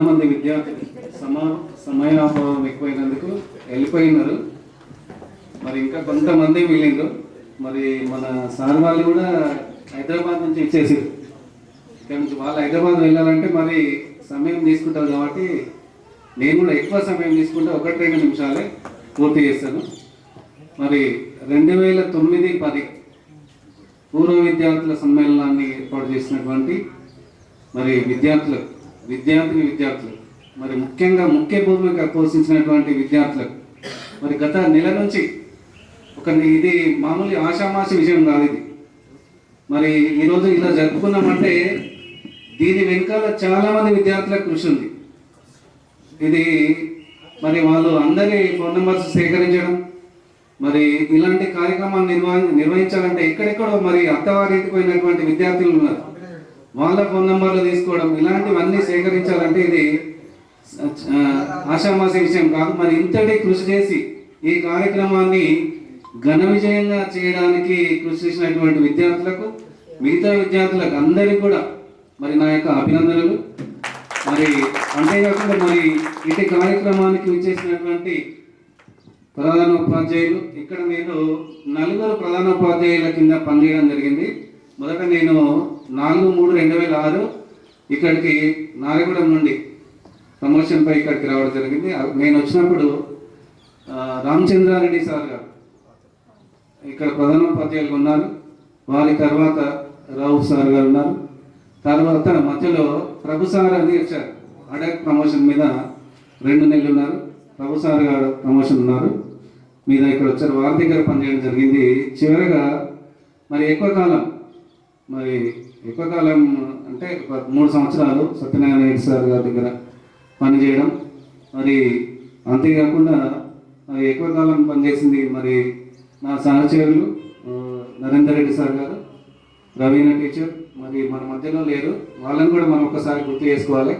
మంది విద్యార్థులు సమయాభావం ఎక్కువైనందుకు వెళ్ళిపోయినారు. మరి ఇంకా కొంతమంది మిగిలిండ్రు. మరి మన సార్ వాళ్ళు కూడా హైదరాబాద్ నుంచి ఇచ్చేసారు. ఇక్కడ నుంచి వాళ్ళు హైదరాబాద్ వెళ్ళాలంటే మరి సమయం తీసుకుంటారు కాబట్టి నేను కూడా ఎక్కువ సమయం తీసుకుంటే 1-2 నిమిషాలే పూర్తి చేస్తాను. మరి 2009-10 పూర్వ విద్యార్థుల సమ్మేళనాన్ని ఏర్పాటు చేసినటువంటి మరి విద్యార్థులు మరి ముఖ్యంగా ముఖ్య భూమిక పోషించినటువంటి విద్యార్థులకు మరి గత నెల నుంచి ఇది మామూలు ఆషామాషి విషయం కాదు. ఇది మరి ఈరోజు ఇలా జరుపుకున్నామంటే దీని వెనుకాల చాలామంది విద్యార్థులకు కృషి ఉంది. ఇది మరి వాళ్ళు అందరి ఫోన్ నెంబర్స్ సేకరించడం, మరి ఇలాంటి కార్యక్రమాన్ని నిర్వహించాలంటే ఎక్కడెక్కడో మరి అత్తవారింటికి పోయినటువంటి విద్యార్థులు ఉన్నారు, వాళ్ళ ఫోన్ నెంబర్లు తీసుకోవడం, ఇలాంటివన్నీ సేకరించాలంటే ఇది ఆషామాషి విషయం కాదు. మరి ఇంతటి కృషి చేసి ఈ కార్యక్రమాన్ని ఘన విజయంగా చేయడానికి కృషి చేసినటువంటి విద్యార్థులకు, మిగతా విద్యార్థులకు అందరికీ కూడా మరి నా యొక్క అభినందనలు. మరి అంతేకాకుండా మరి ఇటు కార్యక్రమానికి విచ్చేసినటువంటి ప్రధానోపాధ్యాయులు, ఇక్కడ నేను 4 ప్రధానోపాధ్యాయుల కింద పనిచేయడం జరిగింది. మొదట నేను 4/3/2006 ఇక్కడికి నారాయణగూడెం నుండి ప్రమోషన్ పై ఇక్కడికి రావడం జరిగింది. నేను వచ్చినప్పుడు రామచంద్రారెడ్డి సార్ గారు ఇక్కడ ప్రధానోపాధ్యాయులు ఉన్నారు. వారి తర్వాత రావు సార్ గారు ఉన్నారు. తర్వాత మధ్యలో ప్రభు సార్ అని వచ్చారు. అడక్ ప్రమోషన్ మీద 2 నెలలు ఉన్నారు. ప్రభు సార్ గారు ప్రమోషన్ ఉన్నారు మీద ఇక్కడ వచ్చారు. వారి దగ్గర పనిచేయడం జరిగింది. చివరగా మరి ఎక్కువ కాలం అంటే 3 సంవత్సరాలు సత్యనారాయణ రెడ్డి సార్ గారి దగ్గర పనిచేయడం. మరి అంతేకాకుండా ఎక్కువ కాలం పనిచేసింది మరి నా సహచరులు నరేందర్ రెడ్డి సార్ గారు, రవీనా టీచర్ మరి మన మధ్యలో లేరు, వాళ్ళని కూడా మనం ఒకసారి గుర్తు చేసుకోవాలి.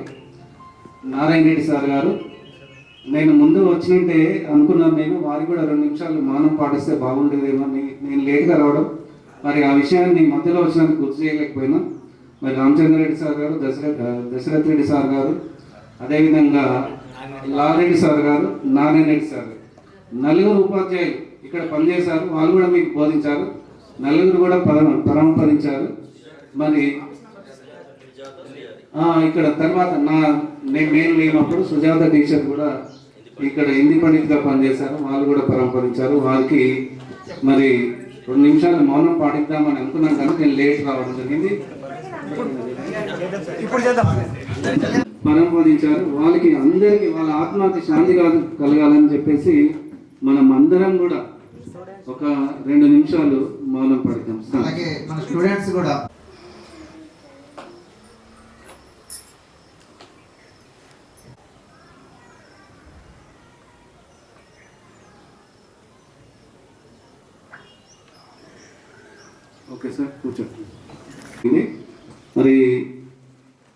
నారాయణ రెడ్డి సార్ గారు, నేను ముందు వచ్చినట్టే అనుకున్నాను. నేను వారికి కూడా 2 నిమిషాలు మౌనం పాటిస్తే బాగుండేదేమో అని నేను లేట్గా రావడం, మరి ఆ విషయాన్ని మధ్యలో వచ్చినందుకు గుర్తు చేయలేకపోయినా. మరి రామచంద్రరెడ్డి సార్ గారు, దశరథ్ రెడ్డి సార్ గారు, అదేవిధంగా లారెడ్డి సార్ గారు, నారాయణ రెడ్డి సార్ గారు, 4 ఉపాధ్యాయులు ఇక్కడ పనిచేశారు. వాళ్ళు కూడా మీకు బోధించారు. 4 కూడా పరంపరించారు. మరి ఇక్కడ తర్వాత నేను లేనప్పుడు సుజాత టీచర్ కూడా ఇక్కడ హిందీ పండితుగా పనిచేశారు. వాళ్ళు కూడా పరంపరించారు. వారికి మరి 2 నిమిషాలు మౌనం పాటిద్దామని అనుకున్నాను కానీ నేను లేట్ రావడం జరిగింది. పరంపరించారు. వాళ్ళకి అందరికీ వాళ్ళ ఆత్మకి శాంతి కలగాలని చెప్పేసి మనం అందరం కూడా ఒక 2 నిమిషాలు మౌనం పాటిద్దాం. అలాగే మన స్టూడెంట్స్ కూడా ఓకే సార్, కూర్చోండి. మరి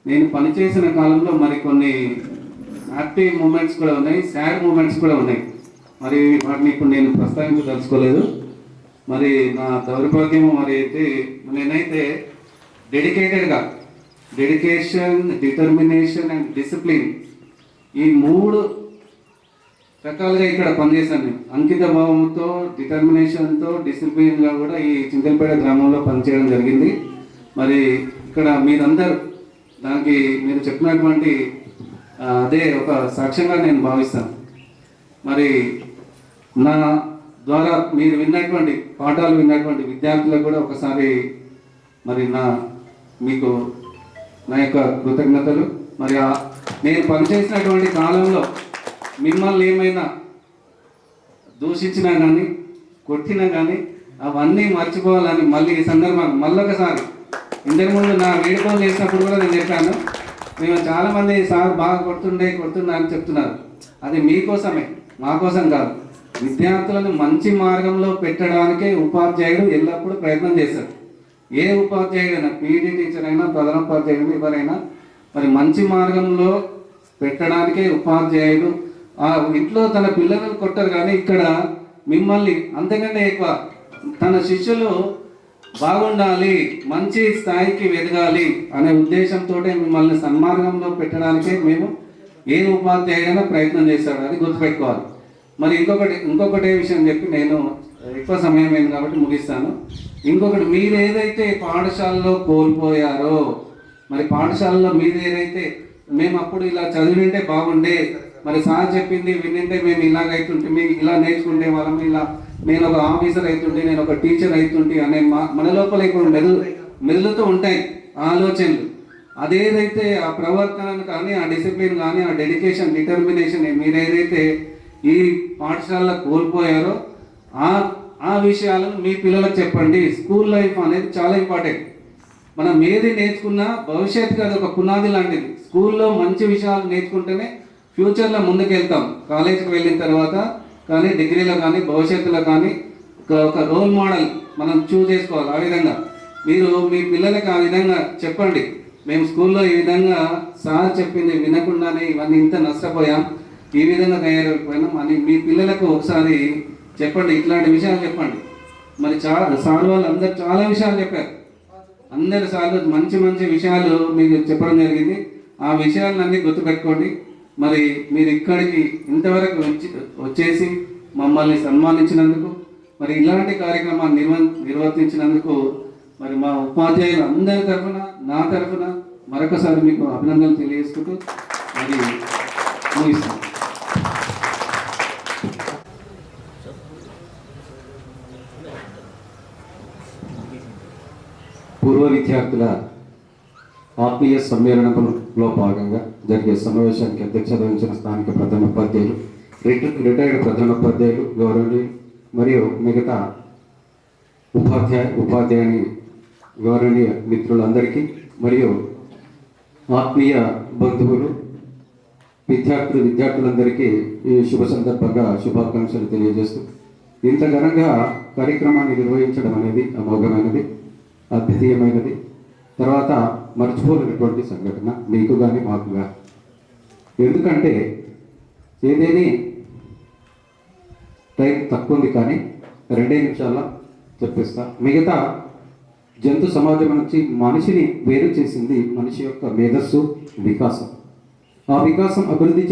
నేను పనిచేసిన కాలంలో మరి కొన్ని హ్యాపీ మూమెంట్స్ కూడా ఉన్నాయి, సాడ్ మూమెంట్స్ కూడా ఉన్నాయి. మరి వాటిని ఇప్పుడు నేను ప్రస్తావించదలుచుకోలేదు. మరి నా దౌర్భాగ్యము మరి అయితే నేనైతే డెడికేషన్, డిటర్మినేషన్ అండ్ డిసిప్లిన్ ఈ 3 రకాలుగా ఇక్కడ పనిచేశాను. నేను అంకిత భావంతో, డిటర్మినేషన్తో, డిసిప్లిన్గా కూడా ఈ చింతలపేట గ్రామంలో పనిచేయడం జరిగింది. మరి ఇక్కడ మీరందరూ దానికి మీరు చెప్పినటువంటి అదే ఒక సాక్ష్యంగా నేను భావిస్తాను. మరి నా ద్వారా మీరు విన్నటువంటి పాఠాలు విన్నటువంటి విద్యార్థులకు కూడా ఒకసారి మరి మీకు నా యొక్క కృతజ్ఞతలు. మరి నేను పనిచేసినటువంటి కాలంలో మిమ్మల్ని ఏమైనా దూషించినా కానీ, కొట్టినా కానీ అవన్నీ మర్చిపోవాలని మళ్ళీ ఈ సందర్భాన్ని మళ్ళొకసారి ఇంతకుముందు నా వేడుకలు చేసినప్పుడు కూడా నేను చెప్పాను. మేము చాలామంది సార్ బాగా కొడుతుండే అని చెప్తున్నారు. అది మీకోసమే, మా కోసం కాదు. విద్యార్థులను మంచి మార్గంలో పెట్టడానికే ఉపాధ్యాయుడు ఎల్లప్పుడూ ప్రయత్నం చేశారు. ఏ ఉపాధ్యాయుడైనా, పీఈటీ టీచర్ అయినా, ప్రధానోపాధ్యాయుడు ఎవరైనా మరి మంచి మార్గంలో పెట్టడానికే ఉపాధ్యాయుడు ఇంట్లో తన పిల్లలను కొట్టరు కానీ ఇక్కడ మిమ్మల్ని అంతకంటే ఎక్కువ తన శిష్యులు బాగుండాలి, మంచి స్థాయికి ఎదగాలి అనే ఉద్దేశంతో మిమ్మల్ని సన్మార్గంలో పెట్టడానికే మేము ఏ ఉపాధ్యాయుడైనా ప్రయత్నం చేస్తాడు, అది గుర్తుపెట్టుకోవాలి. మరి ఇంకొకటి విషయం చెప్పి నేను ఎక్కువ సమయం అయింది కాబట్టి ముగిస్తాను. ఇంకొకటి, మీరు ఏదైతే పాఠశాలలో కోల్పోయారో, మరి పాఠశాలలో మీరు ఏదైతే మేము అప్పుడు ఇలా చదివింటే బాగుండే, మరి సార్ చెప్పింది వినింటే మేము ఇలాగైతుంటే మేము ఇలా నేర్చుకుంటే వాళ్ళం, ఇలా నేను ఒక ఆఫీసర్ అవుతుంటే, నేను ఒక టీచర్ అవుతుంటే అనే మన లోపల ఇప్పుడు మెదులుతూ ఉంటాయి ఆలోచనలు. అదేదైతే ఆ ప్రవర్తనను కానీ, ఆ డిసిప్లిన్ కానీ, ఆ డెడికేషన్, డిటర్మినేషన్ మీరు ఏదైతే ఈ పాఠశాలలో కోల్పోయారో ఆ విషయాలను మీ పిల్లలకు చెప్పండి. స్కూల్ లైఫ్ అనేది చాలా ఇంపార్టెంట్. మనం ఏది నేర్చుకున్నా భవిష్యత్తుకి అది ఒక పునాది లాంటిది. స్కూల్లో మంచి విషయాలు నేర్చుకుంటేనే ఫ్యూచర్లో ముందుకెళ్తాం. కాలేజీకి వెళ్ళిన తర్వాత కానీ, డిగ్రీలో కానీ, భవిష్యత్తులో కానీ ఒక రోల్ మోడల్ మనం చూస్ చేసుకోవాలి. ఆ విధంగా మీరు మీ పిల్లలకి ఆ విధంగా చెప్పండి. మేము స్కూల్లో ఈ విధంగా సార్ చెప్పింది వినకుండానే ఇవన్నీ ఇంత నష్టపోయాం, ఈ విధంగా తయారైపోయినాం అని మీ పిల్లలకు ఒకసారి చెప్పండి. ఇట్లాంటి విషయాలు చెప్పండి. మరి సార్ వాళ్ళు అందరు చాలా విషయాలు చెప్పారు. అందరి సార్లు మంచి మంచి విషయాలు మీకు చెప్పడం జరిగింది. ఆ విషయాలన్నీ గుర్తుపెట్టుకోండి. మరి మీరు ఇక్కడికి ఇంతవరకు వచ్చేసి మమ్మల్ని సన్మానించినందుకు, మరి ఇలాంటి కార్యక్రమాన్ని నిర్వర్తించినందుకు మరి మా ఉపాధ్యాయులు అందరి తరఫున, నా తరఫున మరొకసారి మీకు అభినందనలు తెలియజేసుకుంటూ మరి ముగిస్తాను. పూర్వ విద్యార్థుల ఆత్మీయ సమ్మేళనంలో భాగంగా జరిగే సమావేశానికి అధ్యక్షత వహించిన స్థానిక ప్రధానోపాధ్యాయులు, రిటైర్డ్ ప్రధానోపాధ్యాయులు, గౌరవనీయులు మరియు మిగతా ఉపాధ్యాయుని గౌరవనీయ మిత్రులందరికీ మరియు ఆత్మీయ బంధువులు, విద్యార్థులందరికీ ఈ శుభ సందర్భంగా శుభాకాంక్షలు తెలియజేస్తూ, ఇంత ఘనంగా కార్యక్రమాన్ని నిర్వహించడం అనేది అమోఘమైనది, అద్వితీయమైనది. తర్వాత మర్చిపోలేనటువంటి సంఘటన మీకు కానీ మాకు కానీ. ఎందుకంటే ఏదేని టైం తక్కువ ఉంది, కానీ 2 నిమిషాల్లో చెప్పేస్తా. మిగతా జంతు సమాజం నుంచి మనిషిని వేరు చేసింది మనిషి యొక్క మేధస్సు, వికాసం. ఆ వికాసం అభివృద్ధి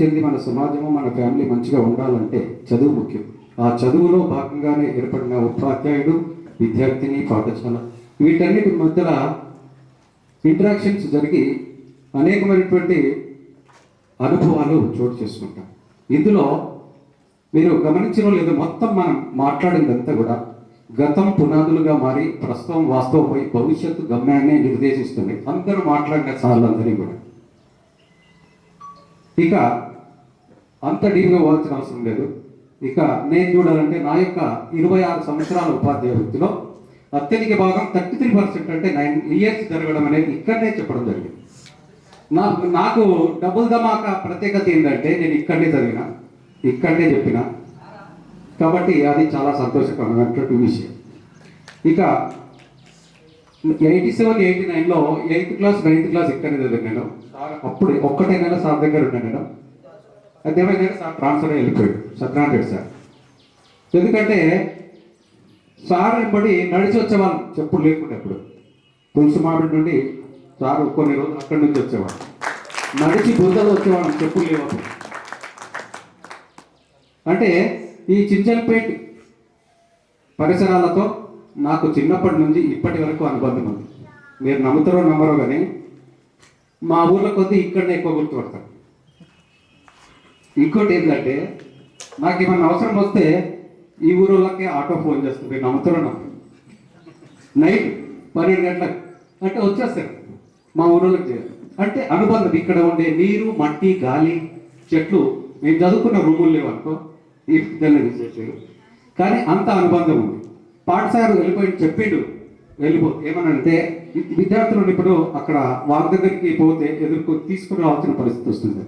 చెంది మన సమాజము, మన ఫ్యామిలీ మంచిగా ఉండాలంటే చదువు ముఖ్యం. ఆ చదువులో భాగంగానే ఏర్పడిన ఉపాధ్యాయుడు, విద్యార్థిని, పాఠశాల, వీటన్నిటి మధ్యలో ఇంటరాక్షన్స్ జరిగి అనేకమైనటువంటి అనుభవాలు చోటు చేసుకుంటాం. ఇందులో మీరు గమనించడం లేదు, మొత్తం మనం మాట్లాడిందంతా కూడా గతం పునాదులుగా మారి ప్రస్తుతం వాస్తవమై భవిష్యత్తు గమ్యాన్ని నిర్దేశిస్తుంది. అందరూ మాట్లాడిన సార్లందరినీ కూడా ఇక అంత డీప్గా పోవాల్సిన అవసరం లేదు. ఇక నేను చూడాలంటే నా యొక్క 26 సంవత్సరాల ఉపాధ్యాయ వృత్తిలో అత్యధిక భాగం 33% అంటే 9 ఇయర్స్ జరగడం అనేది ఇక్కడనే చెప్పడం జరిగింది. నాకు డబుల్ ధమాకా ప్రత్యేకత ఏంటంటే నేను ఇక్కడనే చదివిన, ఇక్కడనే చెప్పిన, కాబట్టి అది చాలా సంతోషకరమైనటువంటి విషయం. ఇక 87, 89లో 8th క్లాస్ 9th క్లాస్ ఇక్కడనే చదివాను. అప్పుడు ఒక్కటే నెల సార్ దగ్గర ఉన్నాను నేను. అదేమైనా సార్ ట్రాన్స్ఫర్ వెళ్ళిపోయాడు, సత్యనారాయణ సార్. ఎందుకంటే సార్ వెంబడి నడిచి వచ్చేవాళ్ళం, చెప్పులు లేకుండా. ఇప్పుడు తులసి మామిడి నుండి సార్ కొన్ని రోజులు అక్కడి నుంచి వచ్చేవాడు, నడిచి బురదలో వచ్చేవాళ్ళం, చెప్పులు లేవప్పుడు. అంటే ఈ చించల్పేట పరిసరాలతో నాకు చిన్నప్పటి నుంచి ఇప్పటి వరకు అనుబంధం ఉంది. మీరు నమ్ముతారో నమ్మరో కానీ మా ఊర్లో కొద్ది ఇక్కడనే ఎక్కువ గుర్తుపడతారు. ఇంకోటి ఏంటంటే నాకు ఏమన్నా అవసరం వస్తే ఈ ఊరోళ్ళకి ఆటో ఫోన్ చేస్తుంది, నమ్ముతారో నమ్మరు. నైట్ 12 గంటలకు అంటే వచ్చేస్తారు మా ఊరోళ్ళకి చేయాలి. అంటే అనుబంధం. ఇక్కడ ఉండే నీరు, మట్టి, గాలి, చెట్లు, మేము చదువుకున్న రూములు లేవనుకో ఈ పిల్లల్ని తీసేసారు, కానీ అంత అనుబంధం ఉంది. పాఠశాల వెళ్ళిపోయి చెప్పిండు, ఏమనంటే విద్యార్థులను ఇప్పుడు అక్కడ వాళ్ళ దగ్గరికి పోతే తీసుకుని రావాల్సిన పరిస్థితి వస్తుంది.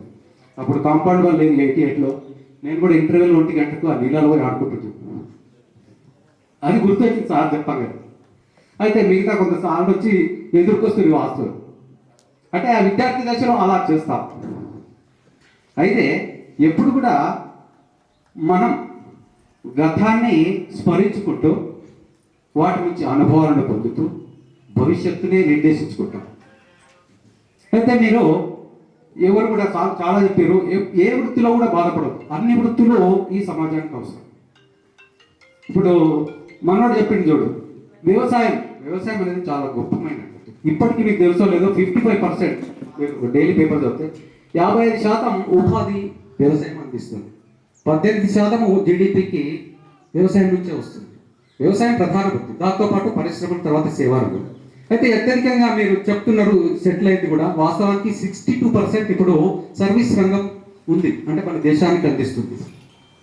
అప్పుడు కాంపౌండ్ వాళ్ళు లేదు 88లో. నేను కూడా ఇంటర్వ్యూలో 1 గంటకు ఆ నీళ్ళలో పోయి ఆడుకుంటున్నాను. అది గుర్తొచ్చింది సార్ చెప్పాను కదా. అయితే మిగతా కొంత సార్లు వచ్చి ఎదుర్కొస్తుంది వాస్తవం. అంటే ఆ విద్యార్థి దశలో అలా చేస్తాం. అయితే ఎప్పుడు కూడా మనం గతాన్ని స్మరించుకుంటూ వాటి నుంచి అనుభవాలను పొందుతూ భవిష్యత్తునే నిర్దేశించుకుంటాం. అయితే మీరు ఎవరు కూడా చాలా చెప్పారు, ఏ వృత్తిలో కూడా బాధపడదు. అన్ని వృత్తులు ఈ సమాజానికి అవసరం. ఇప్పుడు మనోడు చెప్పింది చూడు, వ్యవసాయం అనేది చాలా గొప్పమైనది. ఇప్పటికీ మీకు తెలుసో లేదో 55% డైలీ పేపర్ చదివితే 55% ఉపాధి వ్యవసాయం అందిస్తుంది. 18% జీడిపికి వ్యవసాయం నుంచే వస్తుంది. వ్యవసాయం ప్రధాన వృత్తి, దాంతోపాటు పరిశ్రమల, తర్వాత సేవా రంగం. అయితే అత్యధికంగా మీరు చెప్తున్నారు సెటిల్ అయింది కూడా. వాస్తవానికి 62% ఇప్పుడు సర్వీస్ రంగం ఉంది, అంటే మన దేశానికి అందిస్తుంది.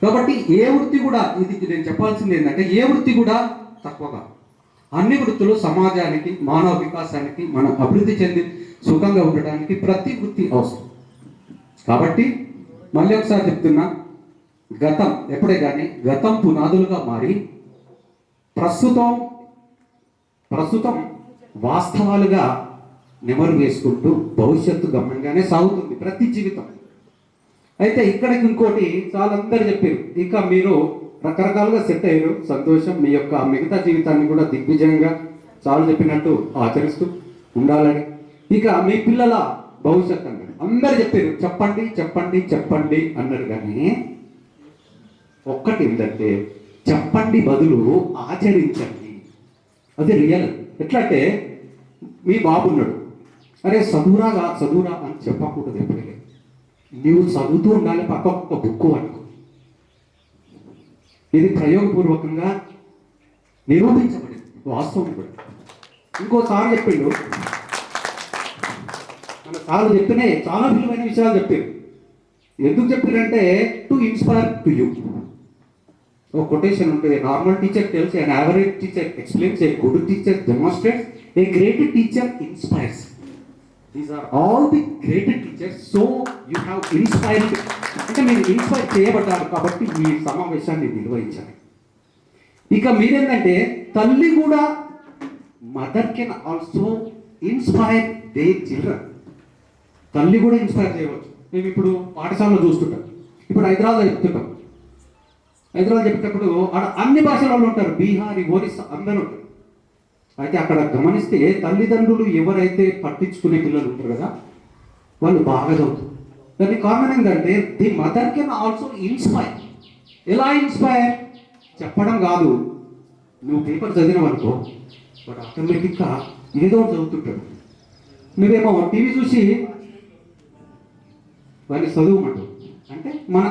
కాబట్టి ఏ వృత్తి కూడా, ఇది నేను చెప్పాల్సింది ఏంటంటే, ఏ వృత్తి కూడా తక్కువగా, అన్ని వృత్తులు సమాజానికి, మానవ వికాసానికి, మనం అభివృద్ధి చెంది సుఖంగా ఉండడానికి ప్రతి వృత్తి అవసరం. కాబట్టి మళ్ళీ ఒకసారి చెప్తున్నా, గతం ఎప్పుడే కానీ గతం పునాదులుగా మారి ప్రస్తుతం వాస్తవాలుగా నెమరు వేసుకుంటూ భవిష్యత్తు గమ్యంగానే సాగుతుంది ప్రతి జీవితం. అయితే ఇక్కడికి ఇంకోటి చాలా అందరు చెప్పారు, ఇక మీరు రకరకాలుగా సెట్ అయ్యారు, సంతోషం. మీ యొక్క మిగతా జీవితాన్ని కూడా దిగ్విజయంగా చాలా చెప్పినట్టు ఆచరిస్తూ ఉండాలని. ఇక మీ పిల్లల భవిష్యత్తు అన్నారు, అందరు చెప్పారు చెప్పండి చెప్పండి చెప్పండి అన్నారు. కానీ ఒక్కటి ఏంటంటే, చెప్పండి బదులు ఆచరించండి. అది రియల్. ఎట్లా అంటే, మీ బాబు ఉన్నాడు, అరే చదువురా అని చెప్పకూడదు. ఎప్పుడైనా నువ్వు చదువుతూ ఉండాలి, పక్క ఒక్క బుక్ అనుకో. ఇది ప్రయోగపూర్వకంగా నిరూపించబడింది, వాస్తవం కూడా. ఇంకోసారి చెప్పిండు, మన సార్లు చెప్తేనే చాలా విలువైన విషయాలు చెప్పారు. ఎందుకు చెప్పారంటే, టు ఇన్స్పైర్ టు యూ. ఒక కొటేషన్ ఉంటుంది, normal teacher tells, an average teacher explains, a good teacher demonstrates, a great teacher inspires. These are all the great teachers, so you have inspired. అంటే మీరు ఇన్స్పైర్ చేయబడ్డారు కాబట్టి ఈ సమావేశాన్ని నిర్వహించాలి. ఇక మీరేంటంటే, తల్లి కూడా mother can also inspire they children. తల్లి కూడా ఇన్స్పైర్ చేయవచ్చు. మేము ఇప్పుడు పాఠశాలలో చూస్తుంటాం, ఇప్పుడు హైదరాబాద్ చెప్పేటప్పుడు అక్కడ అన్ని భాషల వాళ్ళు ఉంటారు, బీహారీ, ఒరిస్సా అందరూ ఉంటారు. అయితే అక్కడ గమనిస్తే తల్లిదండ్రులు ఎవరైతే పట్టించుకునే పిల్లలు ఉంటారు కదా, వాళ్ళు బాగా చదువుతారు. దానికి కారణం ఏంటంటే, the mother can also inspire. ఎలా ఇన్స్పైర్? చెప్పడం కాదు, నువ్వు పేపర్ చదివినావు అనుకో, వాడు ఆటోమేటిక్గా ఏదో ఒకటి చదువుతుంటాడు. నువ్వేమో టీవీ చూసి వాడిని చదువుమంటావు. అంటే మన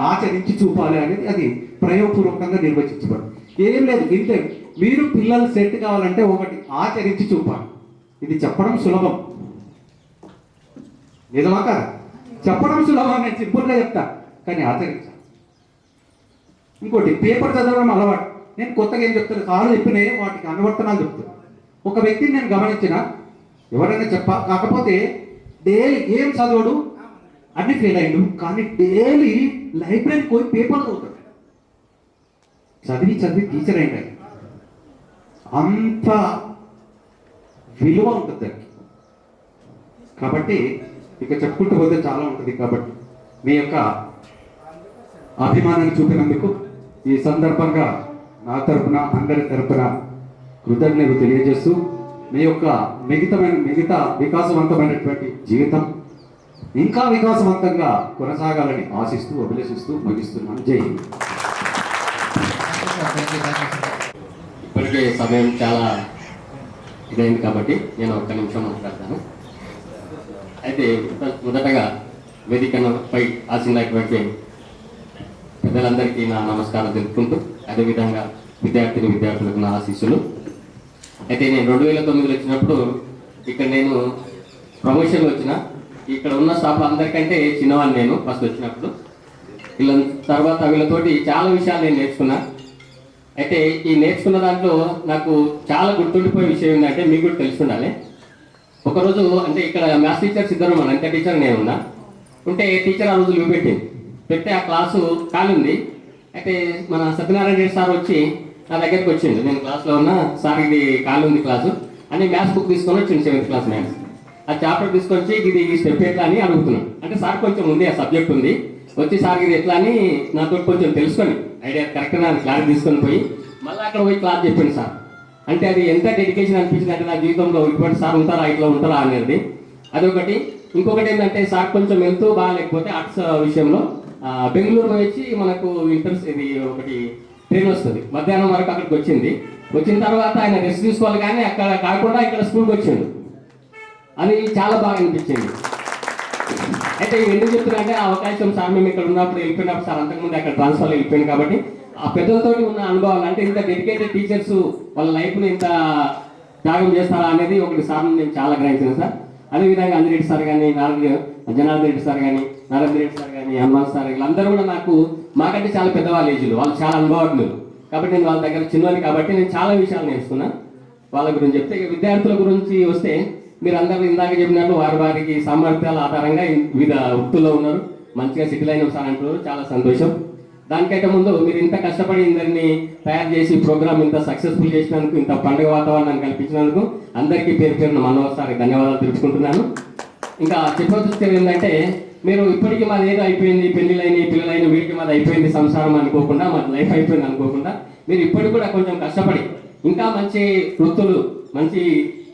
ఆచరించి చూపాలి అనేది అది ప్రయోగపూర్వకంగా నిర్వచించబడు. ఏం లేదు, ఇంతే. మీరు పిల్లలు సెట్ కావాలంటే ఒకటి ఆచరించి చూపాలి. ఇది చెప్పడం సులభం, నిజమా కదా? చెప్పడం సులభం, నేను సింపుల్గా చెప్తా, కానీ ఆచరించాలి. ఇంకోటి, పేపర్ చదవడం అలవాటు. నేను కొత్తగా ఏం చెప్తాను, సార్లు చెప్పినే వాటికి అనువర్తనాలు చెప్తాను. ఒక వ్యక్తిని నేను గమనించిన, ఎవరైనా కాకపోతే డైలీ ఏం చదవడు, అన్ని ఫెయిల్ అయ్యాడు, కానీ డైలీ లైబ్రరీకి పోయి పేపర్ చదువుతాడు. చదివి టీచర్ అయింది. అంత విలువ ఉంటుంది దానికి. కాబట్టి ఇక చెప్పుకుంటూ పోతే చాలా ఉంటుంది. కాబట్టి మీ యొక్క అభిమానాన్ని చూపినందుకు ఈ సందర్భంగా నా తరపున, అందరి తరపున కృతజ్ఞతలు తెలియజేస్తూ, మీ యొక్క మిగతా వికాసవంతమైనటువంటి జీవితం ఇంకా వికాసవంతంగా కొనసాగాలని ఆశిస్తూ, అభిలషిస్తూ ముగిస్తున్నాను. జై హింద్. ఇప్పటికే సమయం చాలా ఇదైంది కాబట్టి నేను ఒక్క నిమిషం మాట్లాడతాను. అయితే మొదటగా వేదికపై ఆశీనులైనటువంటి పెద్దలందరికీ నా నమస్కారం తెలుపుకుంటూ, అదేవిధంగా విద్యార్థులకు నా ఆశీస్సులు. అయితే నేను 2009లో వచ్చినప్పుడు ఇక్కడ నేను ప్రమోషన్ వచ్చిన, ఇక్కడ ఉన్న స్టాఫ్ అందరికంటే చిన్నవాడిని నేను ఫస్ట్ వచ్చినప్పుడు. వీళ్ళతోటి చాలా విషయాలు నేను నేర్చుకున్నా. అయితే ఈ నేర్చుకున్న దాంట్లో నాకు చాలా గుర్తుండిపోయే విషయం ఏంటంటే, మీకు కూడా తెలిసి ఉండాలి. ఒకరోజు అంటే ఇక్కడ మ్యాథ్స్ టీచర్స్ ఇద్దరు ఉన్నారు, అంటే టీచర్ నేను ఉన్నా. ఉంటే టీచర్ ఆ రోజు లీవ్ పెడితే ఆ క్లాసు ఖాళీ ఉంది. అయితే మన సత్యనారాయణ రెడ్డి సార్ వచ్చి నా దగ్గరికి వచ్చిండు, నేను క్లాస్లో ఉన్నా, సార్ ఇది ఖాళీ ఉంది క్లాసు అని మ్యాథ్స్ బుక్ తీసుకొని వచ్చింది, 7th క్లాస్ మ్యాథ్స్. ఆ చాప్టర్ తీసుకొచ్చి ఇది ఈ స్టెప్ ఎట్లా అని అడుగుతున్నాను. అంటే సార్ కొంచెం ఉంది, ఆ సబ్జెక్ట్ ఉంది, వచ్చి సార్ ఇది ఎట్లా అని నాతో కొంచెం తెలుసుకొని ఐడియా కరెక్ట్గా నాకు క్లారిటీ తీసుకొని పోయి మళ్ళీ అక్కడ పోయి క్లాస్ చెప్పింది సార్. అంటే అది ఎంత డెడికేషన్ అనిపించింది అంటే, నా జీవితంలో ఇటువంటి సార్ ఉంటారా, ఇట్లా ఉంటారా అనేది. అదొకటి. ఇంకొకటి ఏంటంటే సార్ కొంచెం వెళ్తూ బాగాలేకపోతే ఆర్ట్స్ విషయంలో బెంగళూరు వచ్చి మనకు ఇది ఒకటి ట్రైన్ వస్తుంది మధ్యాహ్నం వరకు అక్కడికి వచ్చిన తర్వాత ఆయన రెస్ట్ తీసుకోవాలి కానీ అక్కడ కాకుండా ఇక్కడ స్కూల్కి వచ్చిండు. అది చాలా బాగా అనిపించింది. అయితే ఎందుకు చెప్తున్నా ఆ అవకాశం సార్ మేము ఇక్కడ ఉన్నప్పుడు వెళ్ళిపోయినప్పుడు సార్ అంతకుముందు అక్కడ ట్రాన్స్ఫర్ వెళ్ళిపోయింది కాబట్టి ఆ పెద్దలతోటి ఉన్న అనుభవాలు అంటే ఇంత డెడికేటెడ్ టీచర్స్ వాళ్ళ లైఫ్ని ఇంత త్యాగం చేస్తారా అనేది ఒకటి సార్ నేను చాలా గ్రహించాను సార్. అదేవిధంగా అంజిరెడ్డి సార్ కానీ జనార్దన్ రెడ్డి సార్ కానీ నరేంద్ర రెడ్డి సార్ కానీ హనుమాన్ సార్ వీళ్ళందరూ కూడా నాకు మాకంటే చాలా పెద్దవాళ్ళ ఏజ్లు, వాళ్ళు చాలా అనుభవజ్ఞులు కాబట్టి నేను వాళ్ళ దగ్గర చిన్నవాడిని కాబట్టి నేను చాలా విషయాలు నేర్చుకున్నాను వాళ్ళ గురించి చెప్తే. ఇక విద్యార్థుల గురించి వస్తే మీరు అందరూ ఇందాక చెప్పినట్టు వారికి సామర్థ్యాల ఆధారంగా వివిధ వృత్తుల్లో ఉన్నారు, మంచిగా సెటిల్ అయిన సార్ అంటున్నారు, చాలా సంతోషం. దానికంటే ముందు మీరు ఇంత కష్టపడి ఇందరిని తయారు చేసి ప్రోగ్రామ్ ఇంత సక్సెస్ఫుల్ చేసినందుకు, ఇంత పండుగ వాతావరణాన్ని కల్పించినందుకు అందరికీ పేరు పేరున మనోహర్ సార్ ధన్యవాదాలు తెలుపుకుంటున్నాను. ఇంకా చెప్పొచ్చేది ఏంటంటే మీరు ఇప్పటికీ మాది ఏదో అయిపోయింది, పెళ్లిళ్ళైన పిల్లలైన వీటికి మాది అయిపోయింది సంసారం అనుకోకుండా, మాది లైఫ్ అయిపోయింది అనుకోకుండా మీరు ఇప్పటికి కూడా కొంచెం కష్టపడి ఇంకా మంచి వృత్తులు మంచి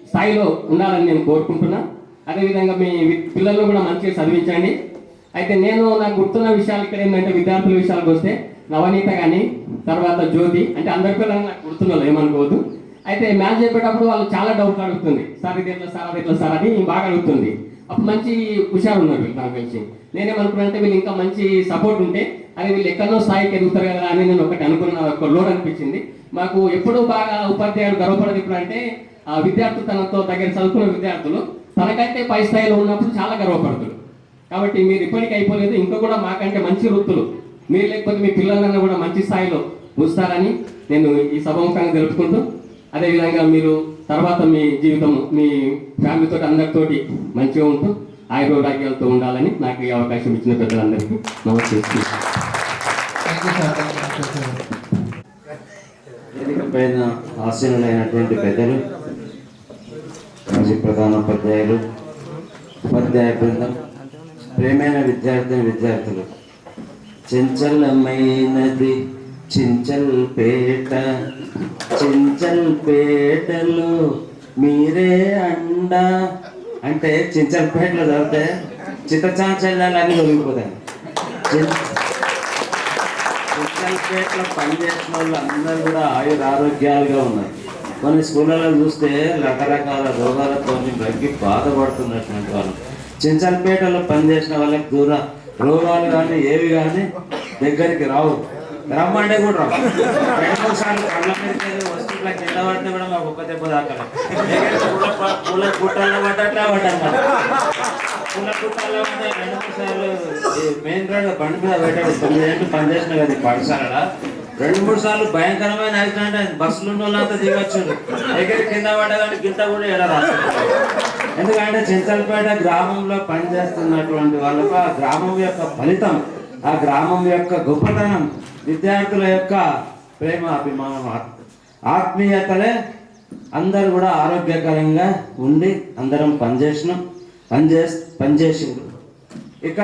స్థాయిలో ఉండాలని నేను కోరుకుంటున్నా. అదేవిధంగా మీ పిల్లలను కూడా మంచిగా చదివించండి. అయితే నాకు గుర్తున్న విషయాలు ఇక్కడ ఏంటంటే విద్యార్థుల విషయాలకు వస్తే నవనీత కానీ తర్వాత జ్యోతి అంటే అందరి పిల్లలు నాకు గుర్తున్నారు ఏమనుకోవద్దు. అయితే మ్యాథ్స్ చెప్పేటప్పుడు వాళ్ళు చాలా డౌట్లు అడుగుతుంది, సార్ ఇది ఎట్లా సార్ అది ఎట్లా సార్ అని బాగా అడుగుతుంది. అప్పుడు మంచి హుషారు ఉన్నారు వీళ్ళు నాకు తెలిసి. నేనేమనుకున్నానంటే వీళ్ళు ఇంకా మంచి సపోర్ట్ ఉంటే అది వీళ్ళు ఎక్కడో స్థాయికి ఎదుగుతారు కదా అని నేను ఒకటి అనుకున్న ఒక లోడ్ అనిపించింది. మాకు ఎప్పుడూ బాగా ఉపాధ్యాయుడు గర్వపడదు ఇప్పుడు అంటే ఆ విద్యార్థులు తనతో దగ్గర చదువుకున్న విద్యార్థులు తనకంటే పై స్థాయిలో ఉన్నప్పుడు చాలా గర్వపడుతుంది. కాబట్టి మీరు ఇప్పటికీ అయిపోలేదు, ఇంకా కూడా మాకంటే మంచి వృత్తులు మీరు లేకపోతే మీ పిల్లలన్నా కూడా మంచి స్థాయిలో ఉంచుతారని నేను ఈ సభాముఖంగా తెలుపుకుంటూ, అదేవిధంగా మీరు తర్వాత మీ జీవితం మీ ఫ్యామిలీతో అందరితోటి మంచిగా ఉంటూ ఆయుర్వేదాగ్యాలతో ఉండాలని నాకు ఈ అవకాశం ఇచ్చిన పెద్దలందరికీ నమస్తే. వేదిక పైన ఆసీనులైనటువంటి పెద్దలు, మాజీ ప్రధానోపాధ్యాయులు, ఉపాధ్యాయ బృందం, ప్రేమైన విద్యార్థులు, చెంచలమైనది చించల్పేటలో మీరే అండ అంటే చించల్పేటలో చదివితే చిత్తచాంచల్యాలు అన్నీ దొరికిపోతాయి. చించల్పేటలో పనిచేసిన వాళ్ళు అందరూ కూడా ఆరోగ్యాలుగా ఉన్నారు. కొన్ని స్కూళ్ళలో చూస్తే రకరకాల రోగాలతో దగ్గి బాధపడుతున్నటువంటి వాళ్ళు. చించల్పేటలో పనిచేసిన వాళ్ళకి దూరం రోగాలు కానీ ఏవి కానీ దగ్గరికి రావు, రమ్మంటే కూడా రావు. 2-3 సార్లు కళ్ళ మీద వస్తువుల కింద పడితే కూడా మాకు ఒక్క దెబ్బ దాకా పూల గుట్టల్లో పడ్డట్లా పడ్డాను. పూల గుట్టల్లో పడ్డా 2-3 సార్లు మెయిన్ రోడ్ బండి మీద పెట్టాడు. 9 ఏళ్ళు పనిచేసిన కదా పాఠశాల. 2-3 సార్లు భయంకరమైన యాక్సిడెంట్ బస్సులు ఉన్న వాళ్ళంతా దిగొచ్చు, దగ్గర కింద పడ్డా కానీ గింత కూడా ఎడ రాస్తారు. ఎందుకంటే చింతలపేట గ్రామంలో పనిచేస్తున్నటువంటి వాళ్ళకు ఆ గ్రామం యొక్క ఫలితం, ఆ గ్రామం యొక్క గొప్పతనం, విద్యార్థుల యొక్క ప్రేమ అభిమానం ఆత్మీయతలే అందరూ కూడా ఆరోగ్యకరంగా ఉండి అందరం పనిచేసిండ్రు. ఇక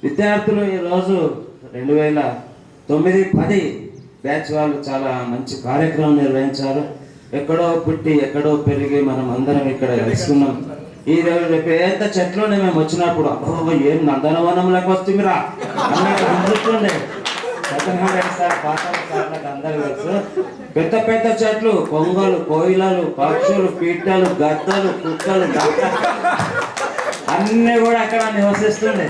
విద్యార్థులు ఈరోజు 2009-10 బ్యాచ్ వాళ్ళు చాలా మంచి కార్యక్రమం నిర్వహించారు. ఎక్కడో పుట్టి ఎక్కడో పెరిగి మనం అందరం ఇక్కడ కలుసుకున్నాం. ఈ పెద్ద చెట్లోనే మేము వచ్చినప్పుడు ఏం నందనవనంలోకి వస్తుందిరా అన్నట్టు గుర్తుండే. సత్యనారాయణ సార్ పాఠశాలకు అందరూ తెలుసు. పెద్ద పెద్ద చెట్లు, కొంగలు, కోయిలలు, పక్షులు, పీటలు, గద్దలు, కుక్కలు అన్నీ కూడా అక్కడ నివసిస్తుండే.